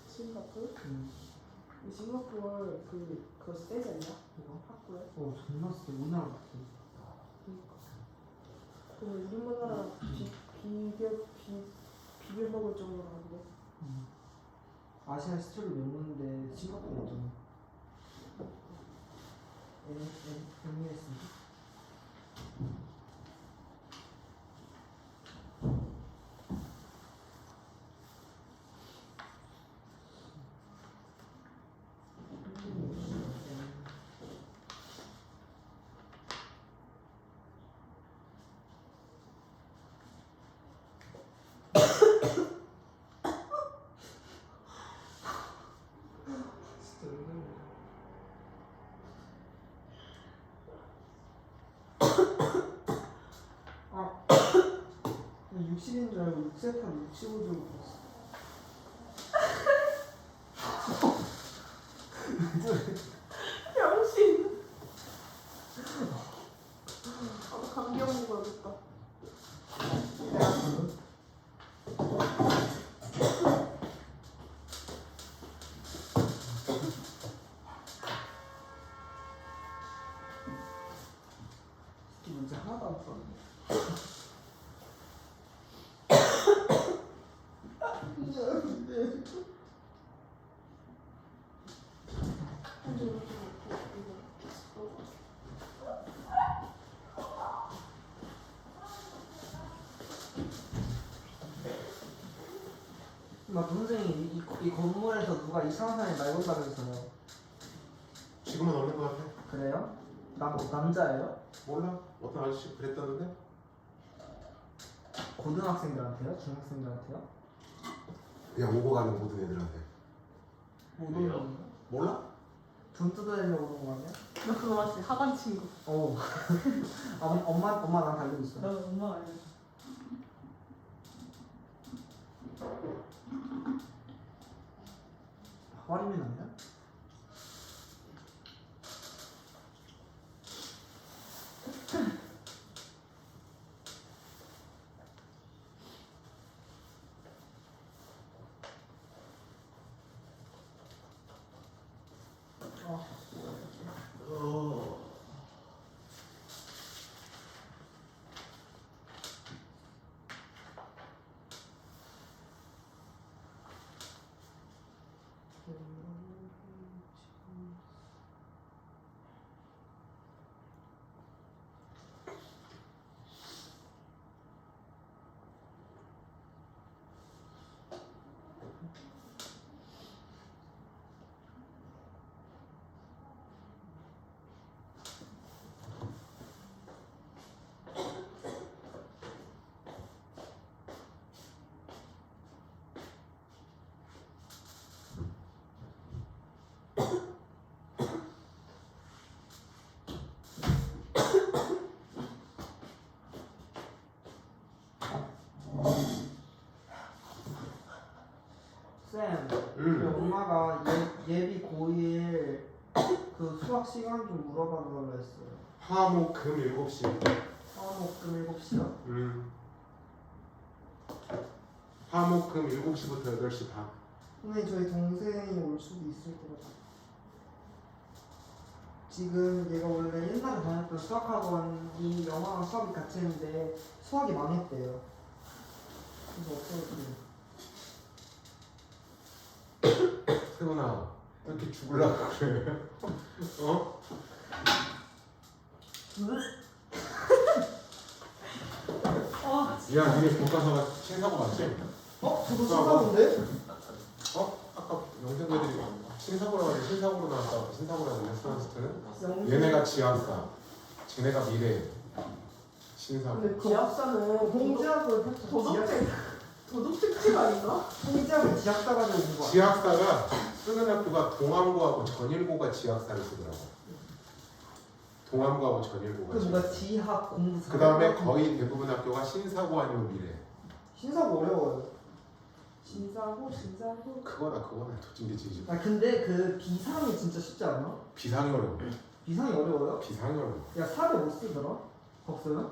싱가포르? 응. 이 싱가포르 그거 세지 않냐? 이거? 학교에? 존나 세. 우리나라 같아. 그니까. 그럼 우리나라 비벼 먹을 정도로 하는데. 아시아 스토리 멤버인데 싱가포르 있잖아. 에미레이스. 아, 60인 줄 알고 6세판 65줄 봤어. 병신. 감기 온 거야겠다. 이 문제 하나도 안 풀었네. 막 선생님 이 건물에서 누가 이상한 사람이 말 건다면서요. 지금은 없는 것 같아. 그래요? 남자예요? 몰라. 어떤 아저씨 그랬다는데? 고등학생들한테요? 중학생들한테요? 그냥 오고 가는 모든 애들한테. 못 오는 건가? 몰라? 돈 뜯어내려고 오는 거 아니야? 너 그거 맞지? 하반 친구. 어. 엄마 나한테 알고 있어. 너 엄마가 알려줘. 화리면 아니야? 쌤, 우리 엄마가 예비 고1 그 수학 시간 좀 물어봐달라 했어요. 화목 금 7시. 화목금 7시요? 화목 금 7시부터 8시 반. 선생님 저희 동생이 올 수도 있을 것 같아요. 지금 얘가 원래 옛날에 다녔던 수학학원이 영어랑 수학이 같이 했는데 수학이 망했대요. 그래서 없어졌대요. 세훈아, 왜 이렇게 죽으려고 그래? 어? 야, 니네 교과서가 신사고 맞지? 저도 수학인데? 아까 영생들이 신사고로 가지고 신사고로 나왔다고 신사고로 하는데 스튜던트는? 영 얘네가 지학사, 쟤네가 미래. 신사고. 근데 지학사는 홍지학을 도덕특집 아닌가? 홍지학을 지학 따가지고 온 거야. 지학사가 쓰는 학교가 동암고하고 전일고가 지학사를 쓰더라고. 동암고하고 전일고가. 그 뭔가 지학 공부. 그 다음에 거의 대부분 학교가 신사고 아니면 미래. 신사고 어려워요. 진사고 그거나 도찐개 지지. 근데 그 비상이 진짜 쉽지 않아? 비상이 어려워. 비상이 어려워요? 비상으로. 야, 사대 못 쓰더라? 없어요?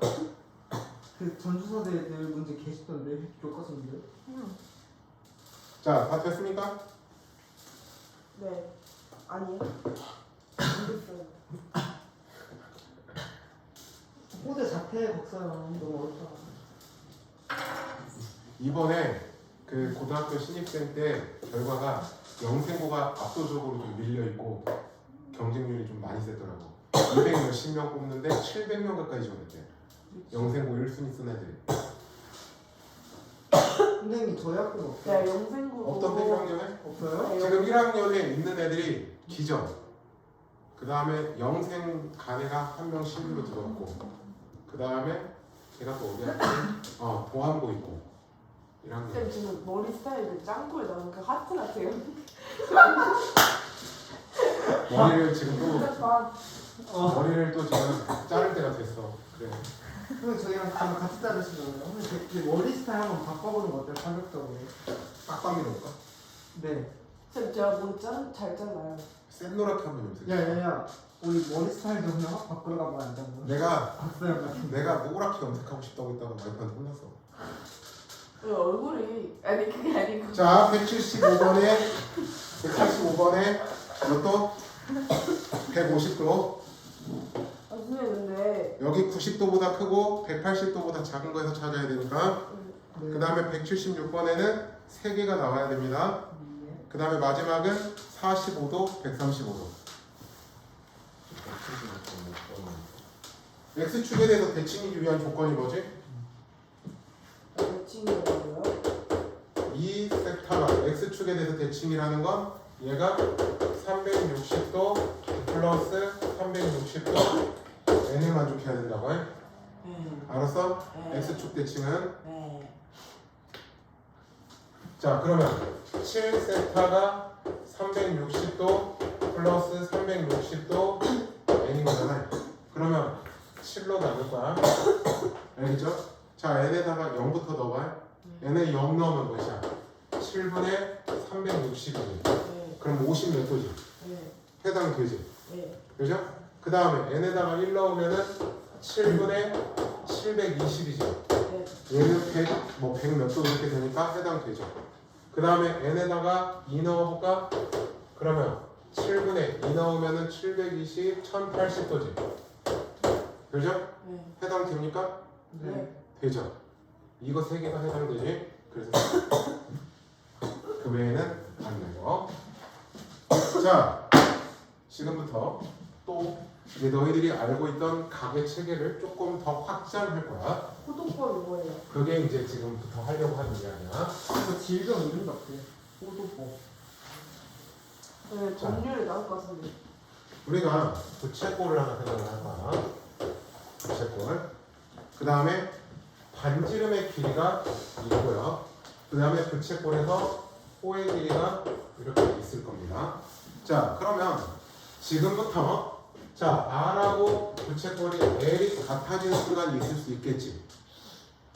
그 전주사대들 문제 계시던데 교과서인데. 자, 다 됐습니까? 네. 아니요. 안 됐어요. 호대 자퇴 복사형 너무 어렵다. 이번에 그 고등학교 신입생 때 결과가 영생고가 압도적으로 좀 밀려 있고 경쟁률이 좀 많이 세더라고. 200 몇십 명 뽑는데 700명 가까이 지원했대. 영생고 1순위 쓴 애들이. 선생님 저희 학교는 네, 없어요? 영생고도 없던 데 1학년에? 없어요? 네, 지금 1학년에 있는 애들이 기정. 그 다음에 영생 간애가 한 명 신규로 들어왔고, 그 다음에 걔가 또 어디 학교? 보안고 있고. 1학년. 쌤 지금 머리 스타일이 짱구에 나오는 그 하트 같아요. 머리를 지금 또 아, 머리를 또 지금 자를 때가 됐어. 그래. 선생님 저희랑 저랑 같이 자르시잖아요. 선생님 제 머리 스타일 한번 바꿔보는 거 어때요? 가격적으로. 빡빡 밀어볼까? 네. 쌤 제가 머리 잘 잘라요. 샌노랗게 한번 염색. 야야야. 우리 머리 스타일 좀 그냥 확 바꾸러 가면 안 되나? 내가 박사형 같은. 내가 노랗게 염색하고 싶다고 했다가 와이프한테 혼났어. 왜 얼굴이 아니 그게 아니고 자, 175번에 몇 도? 150도. 아 선생님 근데 여기 90도보다 크고 180도보다 작은 거에서 찾아야 되니까. 네. 그 다음에 176번에는 3개가 나와야 됩니다. 네. 그 다음에 마지막은 45도, 135도. X축에 대해서 대칭이기 위한 조건이 뭐지? 매칭이라고요? 이 섹타가 X축에 대해서 대칭이라는 건 얘가 360도 플러스 360도 n을 만족해야 된다고 해. 알았어? X축 대칭은 네. 자 그러면 7섹타가 360도 플러스 360도 n인 거잖아요. 그러면 7로 나눌 거야. 알겠죠? 자 n에다가 0부터 넣어봐. n에 0 넣으면 몇이야? 7분의 360이지. 네. 그럼 50 몇 도지? 네. 해당되지. 네. 그죠? 그 다음에 n에다가 1 넣으면은 7분의 720이지. 네. 얘는 100, 뭐 100 몇 도 이렇게 되니까 해당되죠. 그 다음에 n에다가 2 넣어볼까? 그러면 7분의 2 넣으면은 720, 1080도지. 그죠? 네. 해당됩니까? 네. 되죠. 이거 3개가 해당되지. 그래서 그 외에는 안 되고. 자, 지금부터 또 이제 너희들이 알고 있던 가계 체계를 조금 더 확장할 거야. 호독법이 뭐예요? 그게 이제 지금부터 하려고 하는 이야기야. 이거 질병 이름 같아. 호도법. 네, 법률이 나올 것 같은데. 우리가 부채꼴을 하나 생각을 할 거야. 부채꼴. 그 다음에 반지름의 길이가 있고요. 그 다음에 부채꼴에서 호의 길이가 이렇게 있을 겁니다. 자, 그러면 지금부터 자 R하고 부채꼴이 L이 같아지는 순간이 있을 수 있겠지.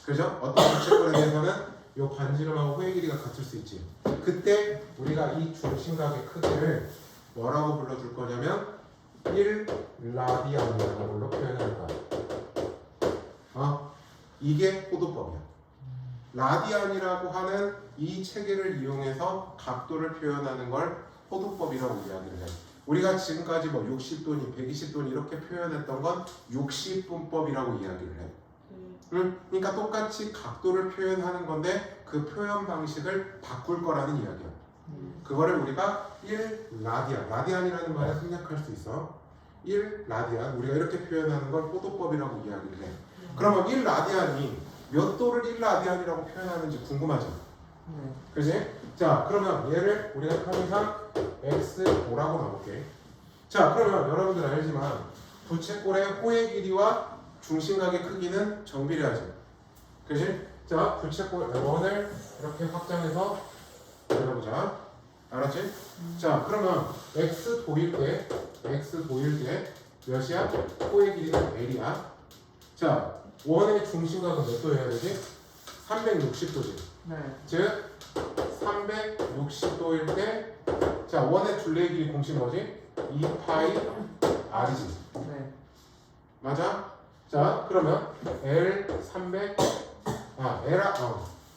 그죠? 어떤 부채꼴에 대해서는 요 반지름하고 호의 길이가 같을 수 있지. 그때 우리가 이 중심각의 크기를 뭐라고 불러줄 거냐면 1라디안이라는 걸로 표현할 거야. 이게 호도법이야. 라디안이라고 하는 이 체계를 이용해서 각도를 표현하는 걸 호도법이라고 이야기를 해. 우리가 지금까지 뭐 60도니 120도니 이렇게 표현했던 건 60분법이라고 이야기를 해. 네. 그러니까 똑같이 각도를 표현하는 건데 그 표현 방식을 바꿀 거라는 이야기야. 그거를 우리가 1라디안, 라디안이라는 말에 생략할 수 있어. 1라디안, 우리가 이렇게 표현하는 걸 호도법이라고 이야기를 해. 그러면 1라디안이 몇 도를 1라디안이라고 표현하는지 궁금하죠? 네. 그지? 자, 그러면 얘를 우리가 항상 x5라고 나올게. 자, 그러면 여러분들 알지만 부채꼴의 호의 길이와 중심각의 크기는 정비례하죠. 그지? 자, 부채꼴 원을 이렇게 확장해서 그려보자. 알았지? 자, 그러면 x 도일 때 몇이야? 호의 길이가 L이야. 자, 원의 중심각은 몇 도여야 되지? 360도지. 네. 즉 360도일 때, 자 원의 둘레의 길이 공식 뭐지? 2파이 R이지. 네. 맞아? 자, 그러면 L 300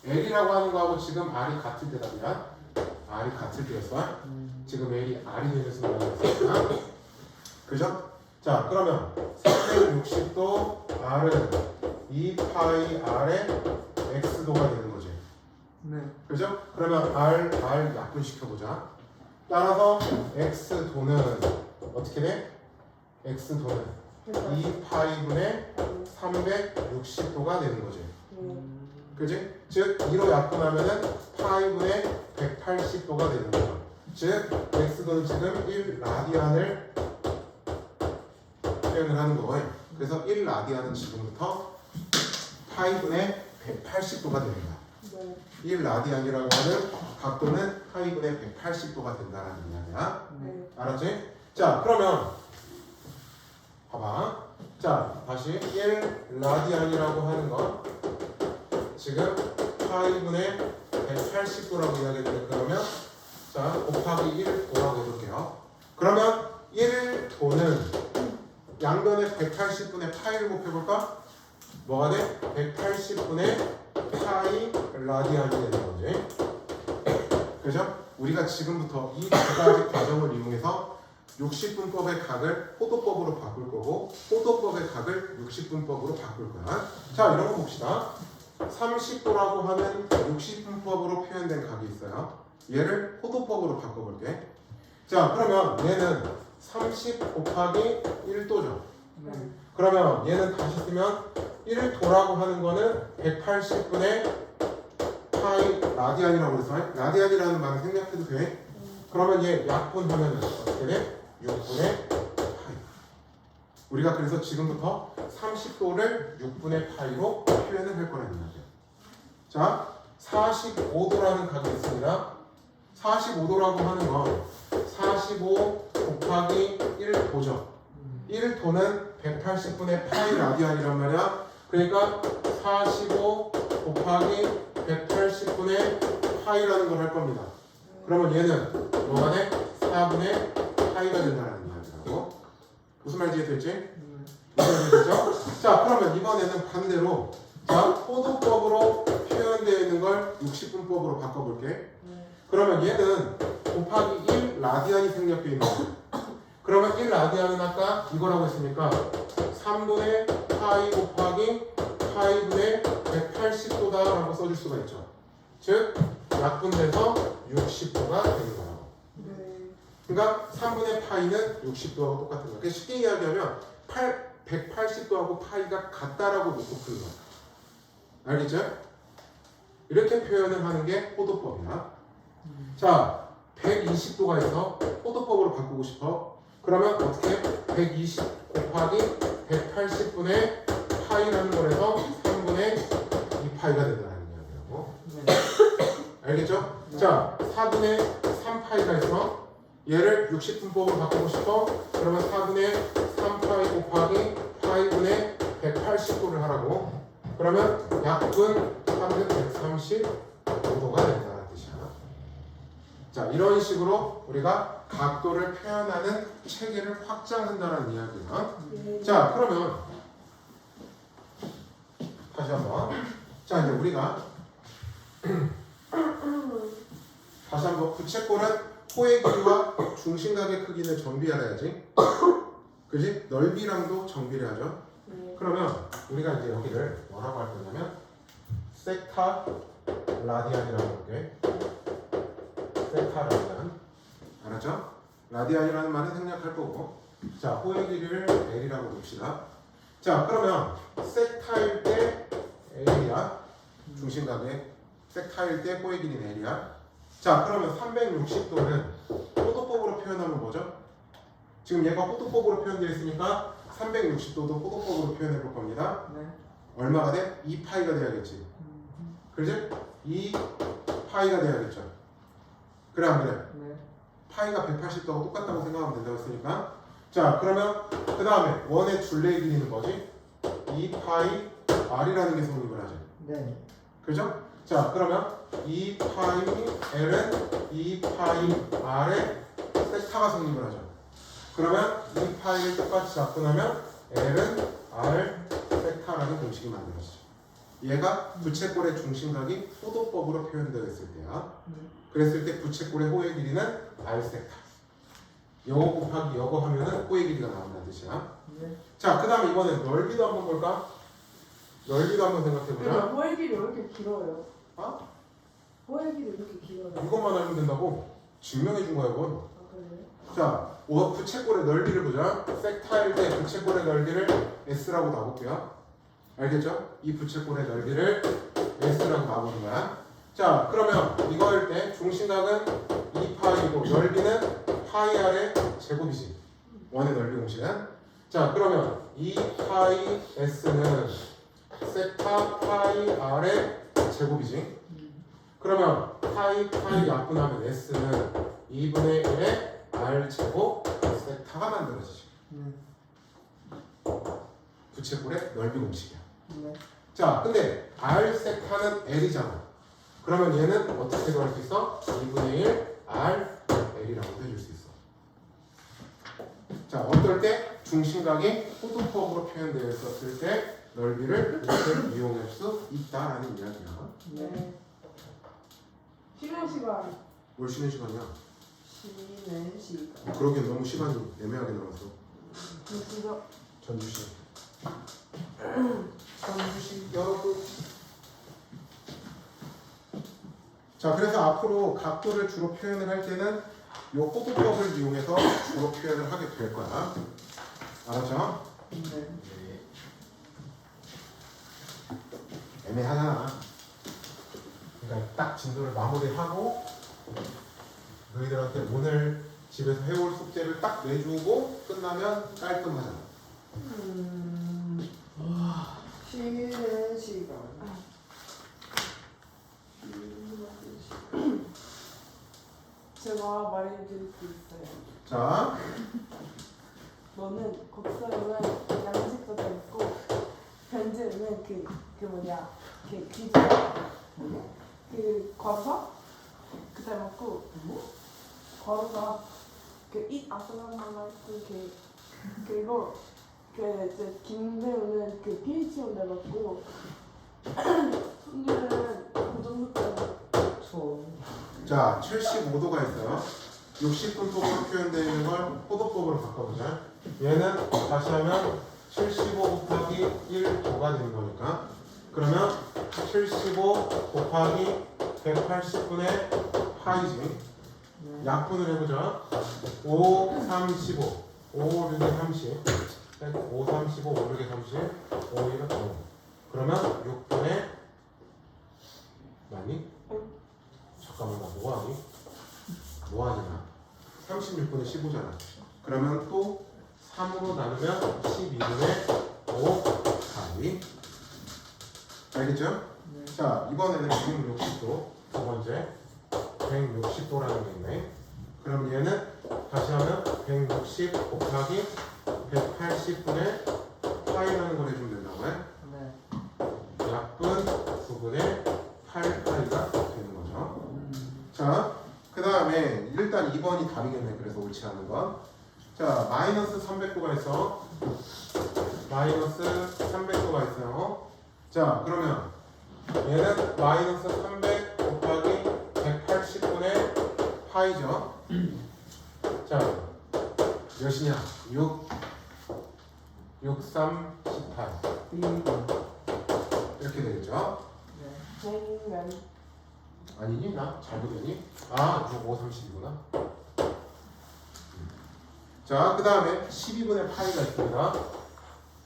L이라고 하는 거하고 지금 R이 같을 때답니다. R이 같을 때였어. 지금 L이 R이 되는 순간이었으니까. 그죠? 자, 그러면 360도 R은 2파이 R의 X도가 되는 거지. 네. 그죠? 그러면 R 약분시켜보자. 따라서 X도는 어떻게 돼? X도는 2파이분의 360도가 되는 거지. 그지? 즉 2로 약분하면은 파이분의 180도가 되는 거죠. 즉 X도는 지금 1라디안을 표현을 하는 거예요. 그래서 1라디안은 지금부터 파이분의 180도가 됩니다. 1라디안이라고 하는 각도는 파이분의 180도가 된다는 이야기야. 알았지? 자, 그러면 봐봐. 자, 다시 1라디안이라고 하는 건 지금 파이분의 180도라고 이야기했는데 그러면 자, 곱하기 1도라고 해볼게요. 그러면 1도는 양변에 180분의 파이를 곱해볼까? 뭐가 돼? 180분의 파이 라디안이 되는 거지. 그죠? 우리가 지금부터 이 두 가지 과정을 이용해서 60분법의 각을 호도법으로 바꿀 거고 호도법의 각을 60분법으로 바꿀 거야. 자, 이런 거 봅시다. 30도라고 하는 60분법으로 표현된 각이 있어요. 얘를 호도법으로 바꿔볼게. 자, 그러면 얘는 30 곱하기 1도죠. 그러면 얘는 다시 쓰면 1도라고 하는 거는 180분의 파이 라디안이라고 해서 라디안이라는 말을 생략해도 돼. 그러면 얘 약분하면 어떻게 돼? 6분의 파이. 우리가 그래서 지금부터 30도를 6분의 파이로 표현을 할 거라는 이야기야. 자, 45도라는 각이 있습니다. 45도라고 하는 건 45 곱하기 1도죠. 1도는 180분의 파이 라디안이란 말이야. 그러니까 45 곱하기 180분의 파이라는 걸 할 겁니다. 그러면 얘는 뭐가 돼? 4분의 파이가 된다는 이야기라고. 무슨 말인지 이해됐지? 무슨 말인지 이해됐죠? 자, 그러면 이번에는 반대로 자, 호도법으로 표현되어 있는 걸 60분법으로 바꿔볼게. 그러면 얘는 곱하기 1 라디안이 생략되어 있는 거예요. 그러면 1 라디안은 아까 이거라고 했으니까 3분의 파이 곱하기 파이분의 180도다 라고 써줄 수가 있죠. 즉 약분돼서 60도가 되는 거라고. 그러니까 3분의 파이는 60도하고 똑같은 거야. 그러니까 쉽게 이야기하면 180도하고 파이가 같다라고 놓고 푸는 거야. 알겠죠? 이렇게 표현을 하는 게 호도법이야. 자, 120도가 있어. 호도법으로 바꾸고 싶어. 그러면 어떻게? 120 곱하기 180분의 파이라는 거에서 3분의 2파이가 된다는 이야기라고. 알겠죠? 자, 4분의 3파이가 있어. 얘를 60분법으로 바꾸고 싶어. 그러면 4분의 3파이 곱하기 파이분의 180도를 하라고. 그러면 약분 335도가 된다는 뜻이야. 자, 이런 식으로 우리가 각도를 표현하는 체계를 확장한다는 이야기야. 자, 그러면 다시 한번. 자, 이제 우리가 다시 한번 부채꼴은 호의 길이와 중심각의 크기는 정비해야지. 그지? 넓이랑도 정비를 하죠. 그러면 우리가 이제 여기를 뭐라고 할 거냐면 섹타 라디안이라고 할게. 섹타 라디안. 알았죠? 라디안이라는 말은 생략할 거고. 자, 호의 길이를 L이라고 봅시다. 자, 그러면 섹타일 때 L이야. 중심각의 섹타일 때 호의 길이는 L이야. 자, 그러면 360도는 호도법으로 표현하면 뭐죠? 지금 얘가 호도법으로 표현되어 있으니까 360도도 호도법으로 표현해 볼 겁니다. 얼마가 돼? 2파이가 돼야겠지. 그렇지? 2파이가 돼야겠죠. 그래 안 그래? 파이가 180도하고 똑같다고 생각하면 된다고 했으니까. 자, 그러면 그 다음에 원의 둘레의 길이는 뭐지? 2파이 R이라는 게 성립을 하죠. 네. 그죠? 자, 그러면 2파이 L은 2파이 R의 섹타가 성립을 하죠. 그러면 이 파이를 똑같이 잡고 나면 L은 R 세타라는 공식이 만들어지죠. 얘가 부채꼴의 중심각이 호도법으로 표현되어 있을 때야. 그랬을 때 부채꼴의 호의 길이는 R 세타. 요거 곱하기 요거 하면은 호의 길이가 나온다는 뜻이야. 네. 자, 그 다음에 이번에 넓이도 한번 볼까? 넓이도 한번 생각해보자. 그러니까 호의 길이 왜 이렇게 길어요? 어? 호의 길이 왜 이렇게 길어요? 이것만 알면 된다고 증명해 준 거야, 이건. 아 그래요? 자, 부채꼴의 넓이를 보자. 섹타일 때 부채꼴의 넓이를 S라고 놔볼게요. 알겠죠? 이 부채꼴의 넓이를 S라고 놔보는 거야. 자, 그러면 이거일 때 중심각은 2파이고 넓이는 파이 R의 제곱이지. 원의 넓이 공식은. 자, 그러면 2파이 S는 섹타 파이 R의 제곱이지. 그러면 파이 약분하면 S는 2분의 1의 R 제곱 세타가 만들어지죠. 부채꼴의 넓이 공식이야. 네. 자, 근데 R 세타는 L이잖아. 그러면 얘는 어떻게 구할 수 있어? 2분의 1 R L이라고 해줄 수 있어. 자, 어떨 때 중심각이 호도법으로 표현되어 있었을 때 넓이를 이렇게 이용할 수 있다라는 이야기야. 네. 쉬는 시간. 뭘 쉬는 시간이야? 쉬는 시간. 그러기엔 너무 시간이 애매하게 남았어. 진짜 전주시. 전주시 여러분. 자, 그래서 앞으로 각도를 주로 표현을 할 때는 요 호도법을 이용해서 주로 표현을 하게 될 거야. 알았죠? 네. 애매하잖아. 그러니까 딱 진도를 마무리하고 너희들한테 오늘 집에서 해올 숙제를 딱 내주고 끝나면 깔끔하잖아. 쉬는 시간. 제가 말해드릴 게 있어요. 자, 너는 곡선은 양식도 있고 변제는 그 뭐냐 그 괄호사 그 닮았고 괄호사 그이 아슬란말라 그리고 그 이제 김대우는 그 PH원 닮았고 손님은 고정숙제 자, 75도가 있어요. 60분법으로 표현되어 있는 걸 호도법으로 바꿔보자. 얘는 다시 하면 75 곱하기 1도가 되는 거니까. 그러면 75 곱하기 180분의 파이지. 약분을 해보자. 5, 35. 5, 6에 30. 5, 35, 5, 6에 30. 5, 1은 5. 그러면 6분의 맞니? 잠깐만, 나 뭐하니? 뭐하냐? 36분의 15잖아. 그러면 또 3으로 나누면 12분의 5 파이. 알겠죠? 네. 자, 이번에는 160도. 두 번째. 160도라는 게 있네. 그럼 얘는 다시 하면 160 곱하기 180분의 파이라는 걸 해주면 된다고 해. 네. 약분 9분의 8파이가 되는 거죠. 자, 그 다음에 일단 2번이 답이겠네. 그래서 옳지 않은 건. 자, 마이너스 300도가 있어. 마이너스 300도가 있어요. 자, 그러면 얘는 마이너스 300 곱하기 180분의 파이죠. 자, 몇이냐? 6, 3, 18 이렇게 되겠죠. 냉면 아니니? 나 잘못했니? 아, 6, 5, 30이구나. 자, 그 다음에 12분의 파이가 있습니다.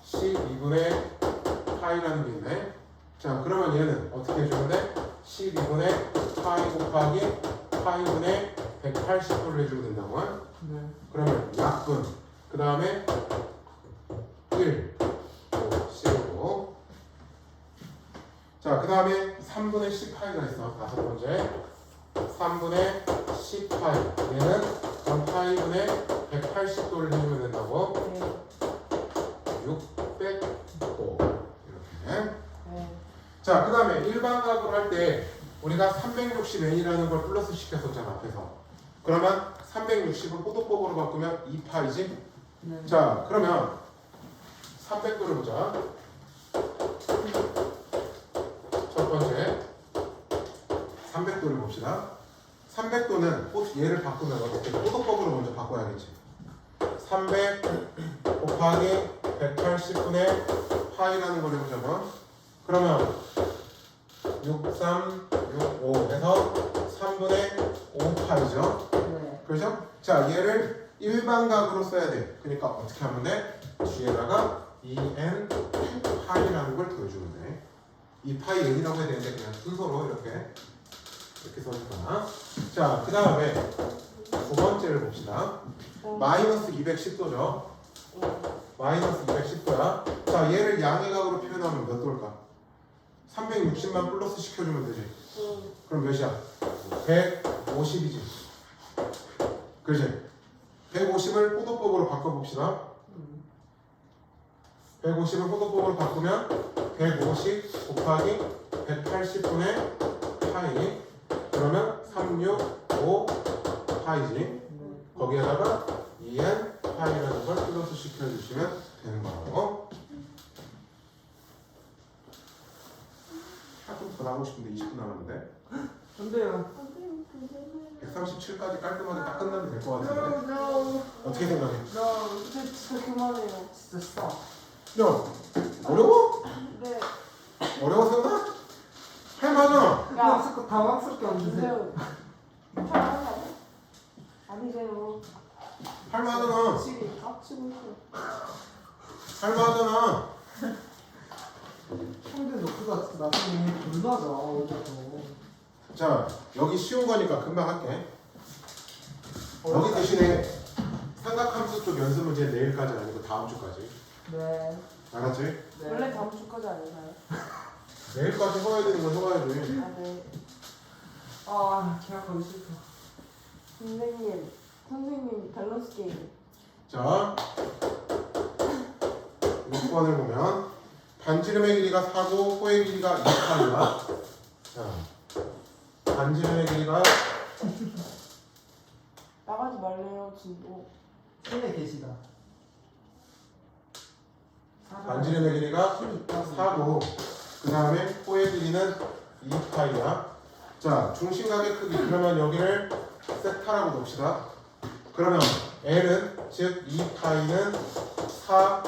12분의 파이라는 게 있네. 자, 그러면 얘는 어떻게 해주는데? 12분의 파이 곱하기 파이분의 180도를 해주면 된다고. 네. 그러면 약분. 그 다음에 1, 15. 자, 그 다음에 3분의 10파이가 있어. 다섯 번째. 3분의 10파이. 얘는 전파이분의 180도를 해주면 된다고. 600도. 이렇게. 자, 그 다음에 일반각으로 할 때 우리가 360n이라는 걸 플러스 시켰었잖아, 앞에서. 그러면 360을 호도법으로 바꾸면 2파이지? 네. 자, 그러면 300도를 보자. 첫 번째 300도를 봅시다. 300도는 얘를 바꾸면 어떻게 호도법으로 먼저 바꿔야겠지. 300 곱하기 180분의 파이라는 걸 해보자면 그러면 6365에서 3분의 5파이죠. 네. 그렇죠? 자, 얘를 일반각으로 써야 돼. 그러니까 어떻게 하면 돼? 뒤에다가 2n 파이라는 걸 더해주면 돼. 이 파이 n이라고 해야 되는데 그냥 순서로 이렇게 써줄 거야. 자, 그 다음에 두 번째를 봅시다. 마이너스 210도죠. 마이너스 210도야. 자, 얘를 양의 각으로 표현하면 몇 도일까? 360만 플러스 시켜주면 되지. 그럼 몇이야? 150이지. 그렇지? 150을 호도법으로 바꿔봅시다. 150을 호도법으로 바꾸면 150 곱하기 180분의 파이 그러면 365 파이지. 거기에다가 2n 파이라는 걸 플러스 시켜주시면 되는 거라고. 좀 더 나오고 싶은데 20분 남았는데 안 돼요. 137까지 깔끔하게 딱 끝나면 될 것 같은데 No. 어떻게 생각해? No. 진짜 그만해요. 진짜 stop. 야 어려워? 네. 어려워 생각? 할만하잖아. 당황스럽게 앉으세요. 주세요. 편하냐고? 아니세요. 할만하잖아. 지금 깝치고 있어요. 할만하잖아. 평균 노트가 나중에 불나져. 어디서. 자 여기 쉬운 거니까 금방 할게. 여기 대신에 삼각함수 쪽 연습 문제 내일까지 아니고 다음 주까지. 네. 알았지? 네. 원래 다음 주까지 아닌가요? 내일까지 해야 되는 건 해야지. 아 네. 아, 계약하기 싫다. 선생님 밸런스 게임. 자 6번을 보면 반지름의 길이가 4고 호의 길이가 2파이야. 자 반지름의 길이가 나가지 말래요 진보. 손에 계시다. 반지름의 길이가 4고 그 다음에 호의 길이는 2파이야. 자 중심각의 크기 그러면 여기를 세타라고 놉시다. 그러면 L은 즉 2파이는 4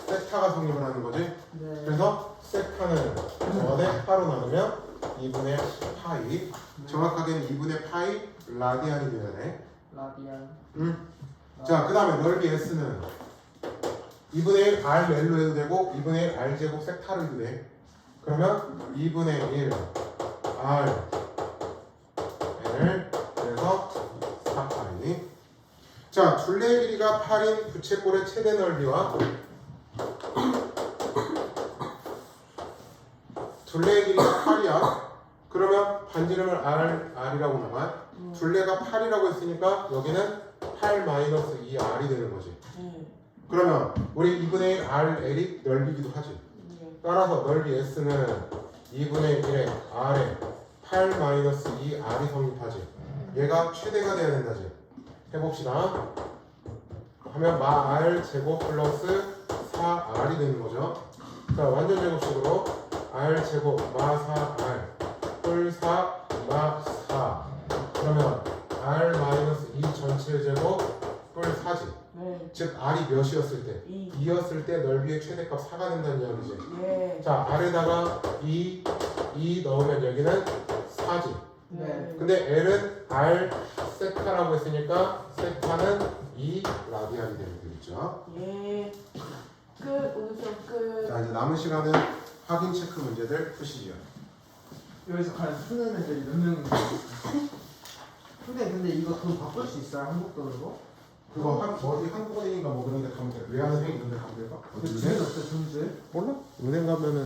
세타가 성립을 하는 거지. 네. 그래서 세타는 전에 파로 나누면 2분의 파이. 정확하게는 2분의 파이 라디안이 돼야 돼. 라디안. 자, 그 다음에 넓이 S는 2분의 1 R L로 해도 되고 2분의 1 R 제곱 세타로 해도 돼. 그러면 2분의 1 R L 그래서 4파이. 자, 둘레의 길이가 8인 부채꼴의 최대 넓이와 둘레의 길이가 8이야. 그러면 반지름을 R이라고 나가. 둘레가 8이라고 했으니까 여기는 8 마이너스 2R이 되는 거지. 그러면 우리 2분의 1 RL이 넓이기도 하지. 따라서 넓이 S는 2분의 1의 R에 8 마이너스 2R이 성립하지. 얘가 최대가 돼야 된다지. 해봅시다. 하면 마 R 제곱 플러스 4R이 되는 거죠. 자, 완전 제곱식으로 R 제곱 마 4R 뿔 4 마 4 그러면 R 마이너스 2 전체 제곱 뿔 4지. 네. 즉 R이 몇이었을 때? 2. 2였을 때 넓이의 최대값 4가 된다는 이야기지. 예. 자, R에다가 2 넣으면 여기는 4지. 네. 근데 L은 R 세타라고 했으니까 세타는 2 라디안이 되면 되겠죠. 예. 끝. 오늘 수업 끝. 자, 이제 남은 시간은 확인 체크 문제들 푸시죠. 여기서 과연 푸는 애들이 몇 명인지. 근데 이거 돈 바꿀 수 있어요? 한국 돈으로? 그거 어디 한국은행인가 뭐 그런 데 가면 돼. 외환은행 이런 데 가면 될까? 어디 근데 은행? 없어요, 돈줄. 몰라? 은행 가면은